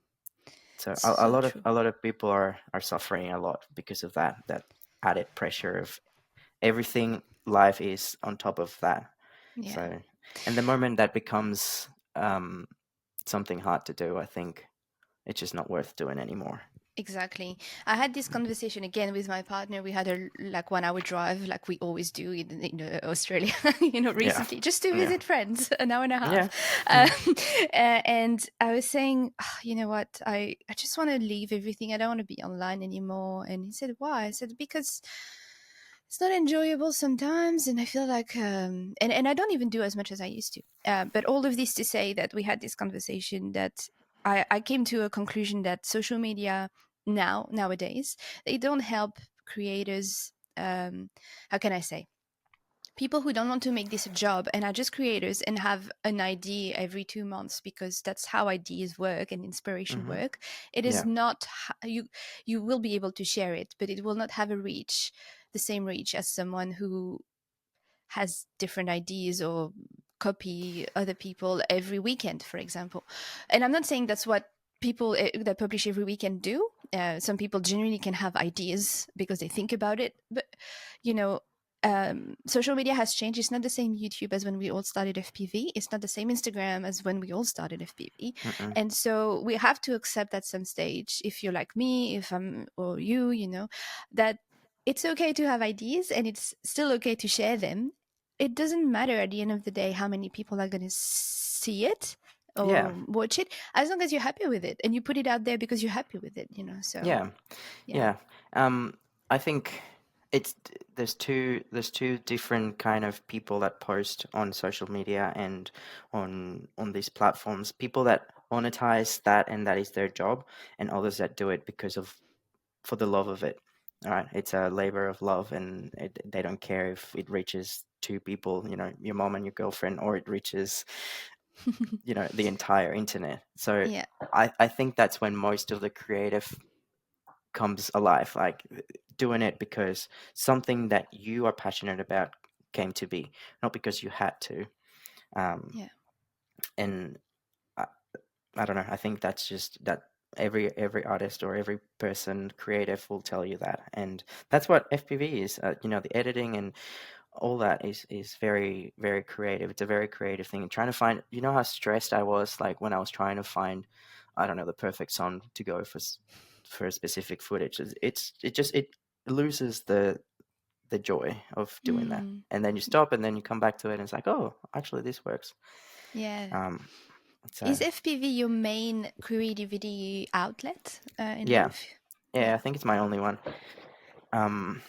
so a so lot of true. people are suffering a lot because of that added pressure of everything life is on top of that. Yeah. So, and the moment that becomes something hard to do, I think it's just not worth doing anymore. Exactly. I had this conversation again with my partner. We had a like 1 hour drive, like we always do in Australia, Yeah, recently, just to yeah, visit friends, an hour and a half. yeah, mm, And I was saying, "Ah, you know what? I just want to leave everything. I don't want to be online anymore." And he said, "Why?" I said, "Because it's not enjoyable sometimes, and I feel like and I don't even do as much as I used to." But all of this to say that we had this conversation, that I came to a conclusion that social media nowadays, they don't help creators. How can I say, people who don't want to make this a job and are just creators and have an idea every 2 months, because that's how ideas work and inspiration hmm, work. It is yeah, not you will be able to share it, but it will not have the same reach as someone who has different ideas or copy other people every weekend, for example. And I'm not saying that's what people that publish every weekend do. Some people genuinely can have ideas because they think about it, but you know social media has changed. It's not the same YouTube as when we all started FPV. It's not the same Instagram as when we all started FPV. mm-mm, And so we have to accept at some stage, if you're like me, if I'm or you, that it's okay to have ideas and it's still okay to share them. It doesn't matter at the end of the day how many people are going to see it yeah, or watch it, as long as you're happy with it and you put it out there because you're happy with it, so yeah. yeah. Yeah, I think there's two different kind of people that post on social media and on these platforms. People that monetize that and that is their job, and others that do it because of for the love of it. All right, it's a labor of love, and they don't care if it reaches two people, your mom and your girlfriend, or it reaches, the entire internet. So Yeah. I think that's when most of the creative comes alive, like doing it because something that you are passionate about came to be, not because you had to. Um, Yeah. and I, I don't know. I think that's just that every artist or every person creative will tell you that, and that's what FPV is. The editing and all that is very very creative. It's a very creative thing. And trying to find, how stressed I was like when I was trying to find, I don't know, the perfect song to go for a specific footage. It loses the joy of doing that, Mm. and then you stop, and then you come back to it, and it's like, oh, actually, this works. Yeah. Um, so Is FPV your main creativity outlet in yeah, life? yeah, Yeah. I think it's my only one. Um,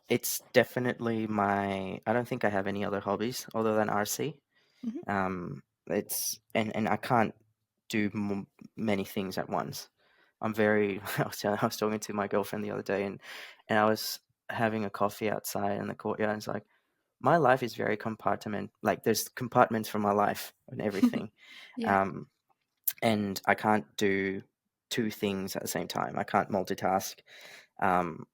it's definitely I don't think I have any other hobbies other than RC. Hmm. It's and I can't do many things at once. I'm very. I was talking to my girlfriend the other day, and I was having a coffee outside in the courtyard. And it's like my life is very compartment. Like there's compartments for my life and everything. Yeah. Um, and I can't do two things at the same time. I can't multitask. Um,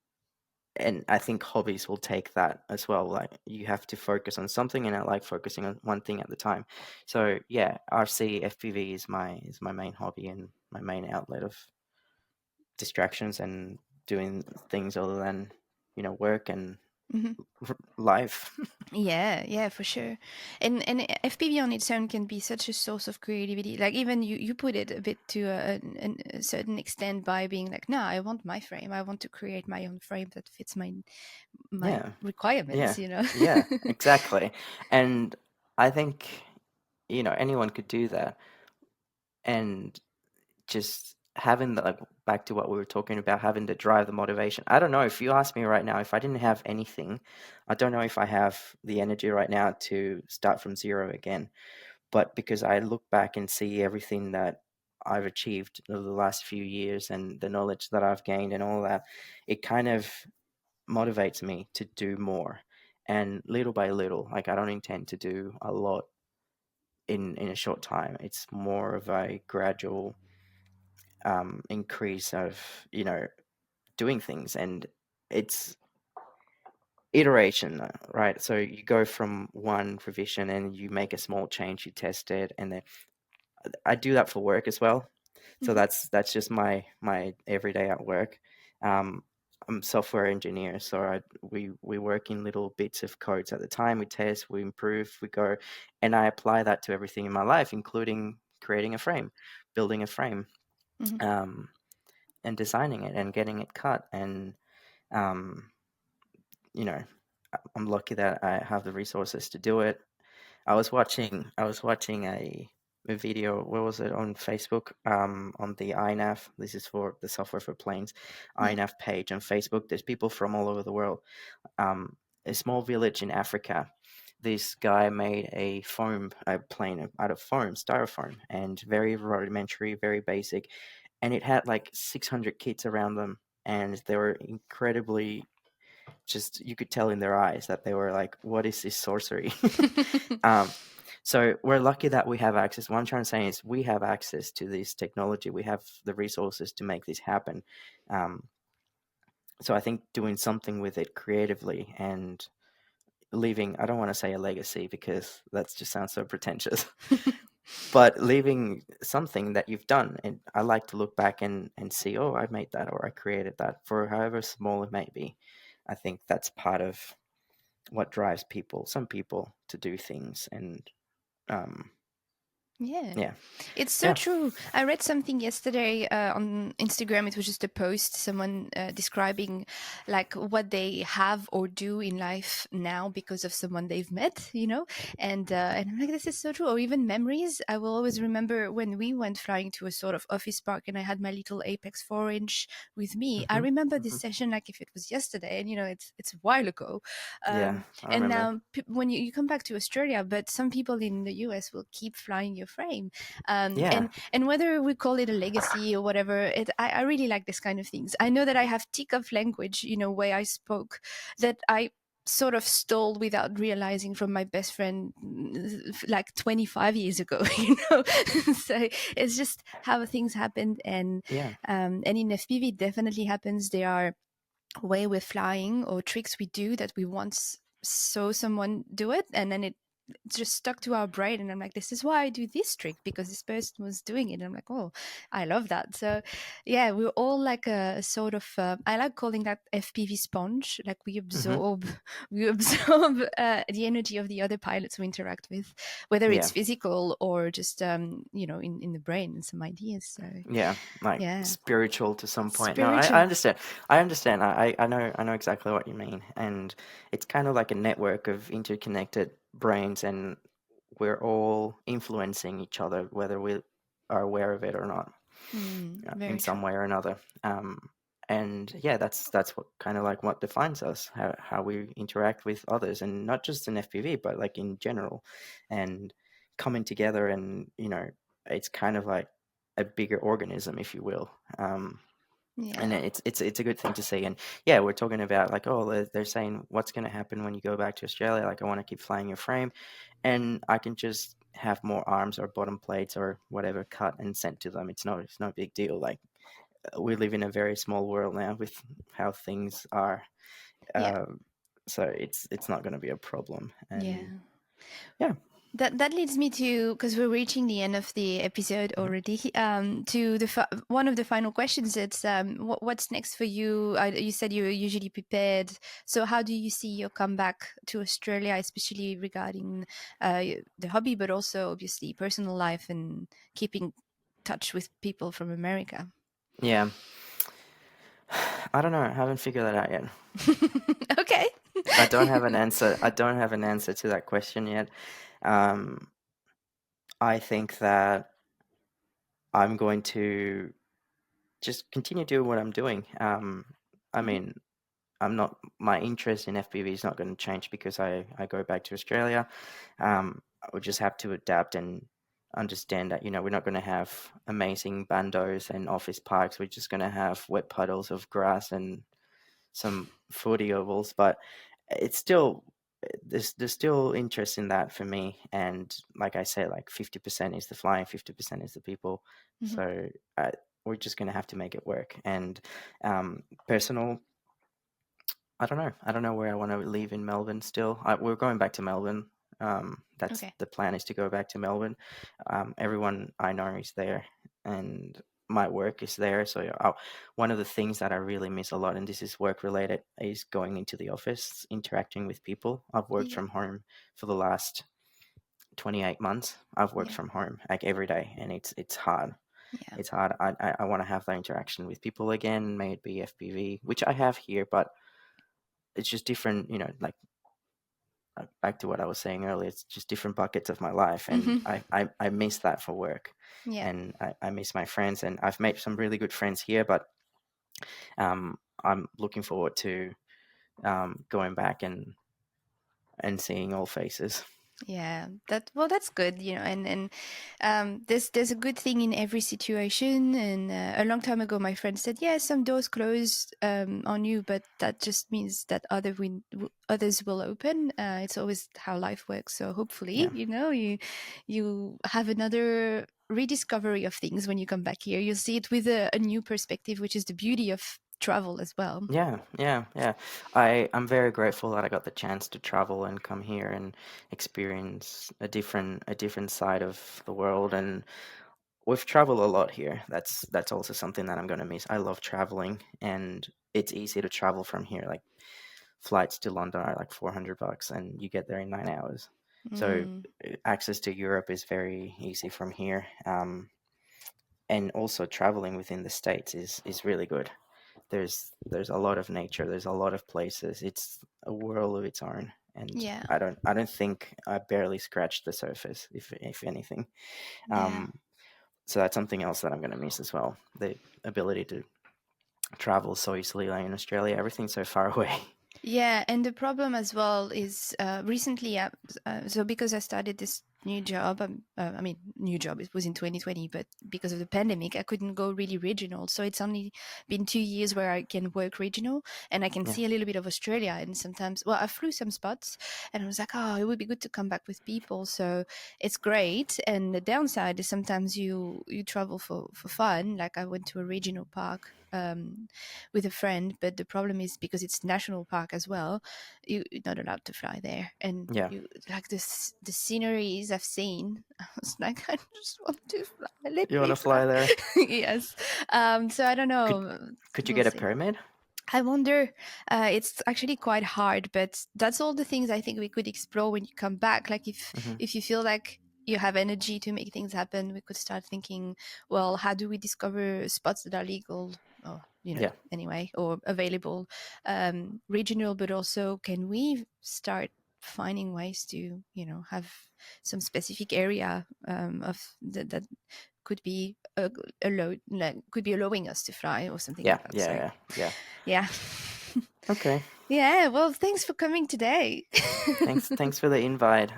and I think hobbies will take that as well. Like you have to focus on something, and I like focusing on one thing at the time. So yeah, RC FPV is my main hobby and my main outlet of distractions and doing things other than work and Hmm. life. Yeah, yeah, for sure. And FPV on its own can be such a source of creativity. Like even you put it a bit to a certain extent by being like, no, I want my frame. I want to create my own frame that fits my Yeah, yeah, requirements. You know. yeah, exactly. And I think anyone could do that, and just having the, like, back to what we were talking about, having the drive, the motivation. I don't know, if you ask me right now, if I didn't have anything, I don't know if I have the energy right now to start from zero again. But because I look back and see everything that I've achieved over the last few years and the knowledge that I've gained and all that, it kind of motivates me to do more. And little by little, like I don't intend to do a lot in a short time. It's more of a gradual increase of doing things, and it's iteration, right? So you go from one revision and you make a small change, you test it, and then I do that for work as well. So Hmm. that's just my everyday at work. um, I'm a software engineer, so we work in little bits of codes at the time. We test, we improve, we go, and I apply that to everything in my life, including creating a frame, building a frame, Hmm. um, and designing it and getting it cut. And um, you know, I'm lucky that I have the resources to do it. I was watching a video. Where was it? On Facebook? On the INAV. This is for the software for planes. Yeah. INAV page on Facebook. There's people from all over the world. A small village in Africa. This guy made a plane out of foam, styrofoam, and very rudimentary, very basic. And it had like 600 kids around them, and they were incredibly, just, you could tell in their eyes that they were like, what is this sorcery? um, so we're lucky that we have access. What I'm trying to say is we have access to this technology. We have the resources to make this happen. um, so I think doing something with it creatively and leaving, I don't want to say a legacy because that just sounds so pretentious, but leaving something that you've done. And I like to look back and see, oh, I made that, or I created that, for however small it may be. I think that's part of what drives some people to do things. And um, Yeah. yeah, It's so yeah. true. I read something yesterday on Instagram. It was just a post, someone describing like what they have or do in life now because of someone they've met, and I'm like, this is so true. Or even memories. I will always remember when we went flying to a sort of office park, and I had my little Apex 4-inch with me. I Hmm. remember this Hmm. session like if it was yesterday, and it's a while ago. Yeah, Um, I and remember. now when you come back to Australia, but some people in the US will keep flying your frame. Yeah. And whether we call it a legacy or whatever, I really like this kind of things. I know that I have tick of language, way I spoke, that I sort of stole without realizing from my best friend like 25 years ago. So it's just how things happened. Yeah. And in FPV it definitely happens. There are way we're flying or tricks we do that we once saw someone do it, and then it just stuck to our brain, and I'm like, this is why I do this trick, because this person was doing it, and I'm like, oh, I love that. So yeah, we're all like a sort of I like calling that FPV sponge. Like we Hmm. absorb we absorb the energy of the other pilots we interact with, whether it's Yeah. physical or just in the brain and some ideas. So Yeah, like yeah, spiritual to some point. No, I spiritual. understand. I understand. I know exactly what you mean. And it's kind of like a network of interconnected brains, and we're all influencing each other, whether we are aware of it or not, in Very true. some way or another. And yeah, that's what kind of like what defines us, how we interact with others, and not just in FPV, but like in general, and coming together, and it's kind of like a bigger organism, if you will. And Yeah. it's a good thing to see. And yeah, we're talking about like, oh, they're saying what's going to happen when you go back to Australia. Like, I want to keep flying your frame, and I can just have more arms or bottom plates or whatever cut and sent to them. It's no big deal. Like, we live in a very small world now with how things are. Yeah. Um, so it's not going to be a problem. Yeah. And yeah. That leads me to, because we're reaching the end of the episode Mhm. already, to one of the final questions. It's what's next for you? You said you're usually prepared. So how do you see your comeback to Australia, especially regarding the hobby, but also obviously personal life and keeping touch with people from America? Yeah. I don't know. I haven't figured that out yet. Okay. I don't have an answer. I don't have an answer to that question yet. Um, I think that I'm going to just continue doing what I'm doing. I Mhm. mean, my interest in FPV is not going to change because I go back to Australia. I would just have to adapt and understand that, we're not going to have amazing bandos and office parks. We're just going to have wet puddles of grass and some footy ovals, but it's still there's still interest in that for me. And like I said, like 50% is the flying, 50% is the people. Mhm. So we're just going to have to make it work. And personal, I don't know where I want to live in Melbourne still. We're going back to Melbourne. That's Okay. the plan, is to go back to Melbourne. Everyone I know is there, and my work is there. So one of the things that I really miss a lot, and this is work related, is going into the office, interacting with people. I've worked Yeah. from home for the last 28 months. I've worked Yeah. from home like every day, and it's hard. Yeah. It's hard. I want to have that interaction with people again. May it be FPV, which I have here, but it's just different, like back to what I was saying earlier, it's just different buckets of my life. And Mhm. I miss that for work. Yeah. And I miss my friends, and I've made some really good friends here, but I'm looking forward to going back and seeing all faces. Yeah, that's good, and there's a good thing in every situation. And a long time ago, my friend said, "Yeah, some doors close on you, but that just means that others will open." It's always how life works. So hopefully, Yeah. you have another rediscovery of things when you come back here. You'll see it with a new perspective, which is the beauty of travel as well. Yeah, yeah, yeah. I'm very grateful that I got the chance to travel and come here and experience a different side of the world. And we've traveled a lot here. That's also something that I'm going to miss. I love traveling, and it's easy to travel from here. Like, flights to London are like $400, and you get there in 9 hours. So Mm, access to Europe is very easy from here. And also traveling within the states is really good. There's a lot of nature. There's a lot of places. It's a world of its own. And yeah, I don't think I barely scratched the surface, if anything. yeah. Um, so that's something else that I'm going to miss as well. The ability to travel so easily, like in Australia, everything's so far away. Yeah, and the problem as well is recently, so because I started this new job, I mean, new job, it was in 2020, but because of the pandemic, I couldn't go really regional. So it's only been 2 years where I can work regional, and I can Yeah. see a little bit of Australia. And sometimes, well, I flew some spots, and I was like, oh, it would be good to come back with people. So it's great. And the downside is sometimes you travel for fun. Like I went to a regional park with a friend, but the problem is because it's national park as well, you're not allowed to fly there. And Yeah. you like this the sceneries I've seen, I was like, I just want to fly, let You want me to fly. fly there? Yes. So I don't Could know, could you we'll get a see. permit? I wonder. It's actually quite hard, but that's all the things I think we could explore when you come back. Like Hmm. if you feel like you have energy to make things happen, we could start thinking, well, how do we discover spots that are legal, or Yeah. anyway, or available, regional, but also can we start finding ways to have some specific area of that could be could be allowing us to fly or something Yeah. like that. Yeah. So Yeah. Yeah. yeah. Okay. Yeah, well, thanks for coming today. Thanks for the invite.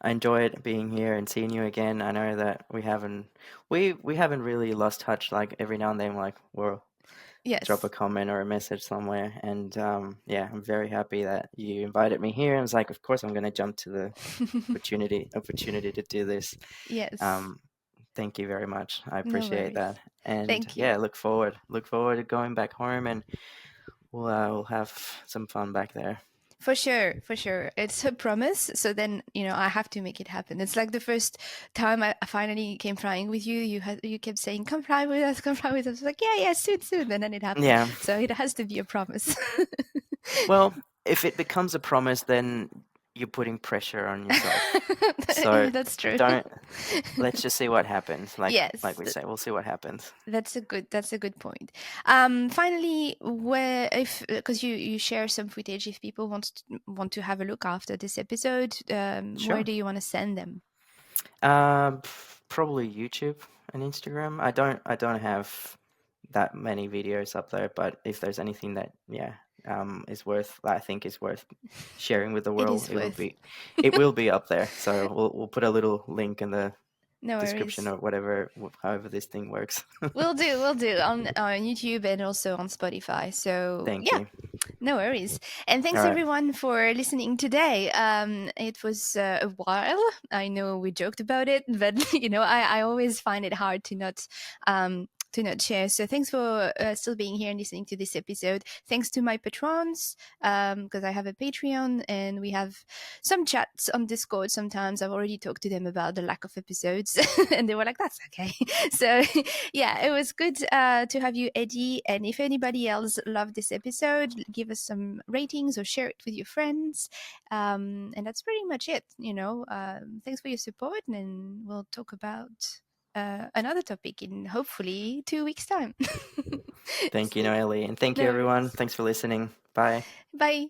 I enjoyed being here and seeing you again. I know that we haven't really lost touch. Like every now and then, like we'll drop a Yes. comment or a message somewhere. And yeah, I'm very happy that you invited me here. I was like, of course, I'm going to jump to the opportunity to do this. Yes. Um, thank you very much. I No appreciate worries. that. And Thank you. yeah, look forward to going back home, and we'll have some fun back there. For sure, for sure. It's a promise. So then, I have to make it happen. It's like the first time I finally came flying with you. You kept saying, "Come fly with us, come fly with us." I was like, "Yeah, yeah, soon, soon." And then it happened. Yeah. So it has to be a promise. Well, if it becomes a promise, then you're putting pressure on yourself. Yeah, So that's true. don't. Let's just see what happens. Like Yes, we say, we'll see what happens. that's a good point. Finally, where if because you share some footage, if people want to have a look after this episode, where Sure. do you want to send them? Probably YouTube and Instagram. I don't have that many videos up there, but if there's anything that I think is worth sharing with the It world, is worth. it will be up there. So we'll put a little link in the No description worries. or whatever, however this thing works. We'll do on YouTube and also on Spotify. So Thank yeah, you. no worries. And All thanks right. everyone for listening today. It was a while. I know we joked about it, but I always find it hard to not share. So thanks for still being here and listening to this episode. Thanks to my patrons, because I have a Patreon and we have some chats on Discord. Sometimes I've already talked to them about the lack of episodes, and they were like, "That's okay." So yeah, it was good to have you, Eddie. And if anybody else loved this episode, give us some ratings or share it with your friends. And that's pretty much it. Thanks for your support, and we'll talk about another topic in hopefully 2 weeks' time. Thank you, Noelle, and thank you, No everyone. worries. Thanks for listening. Bye. Bye.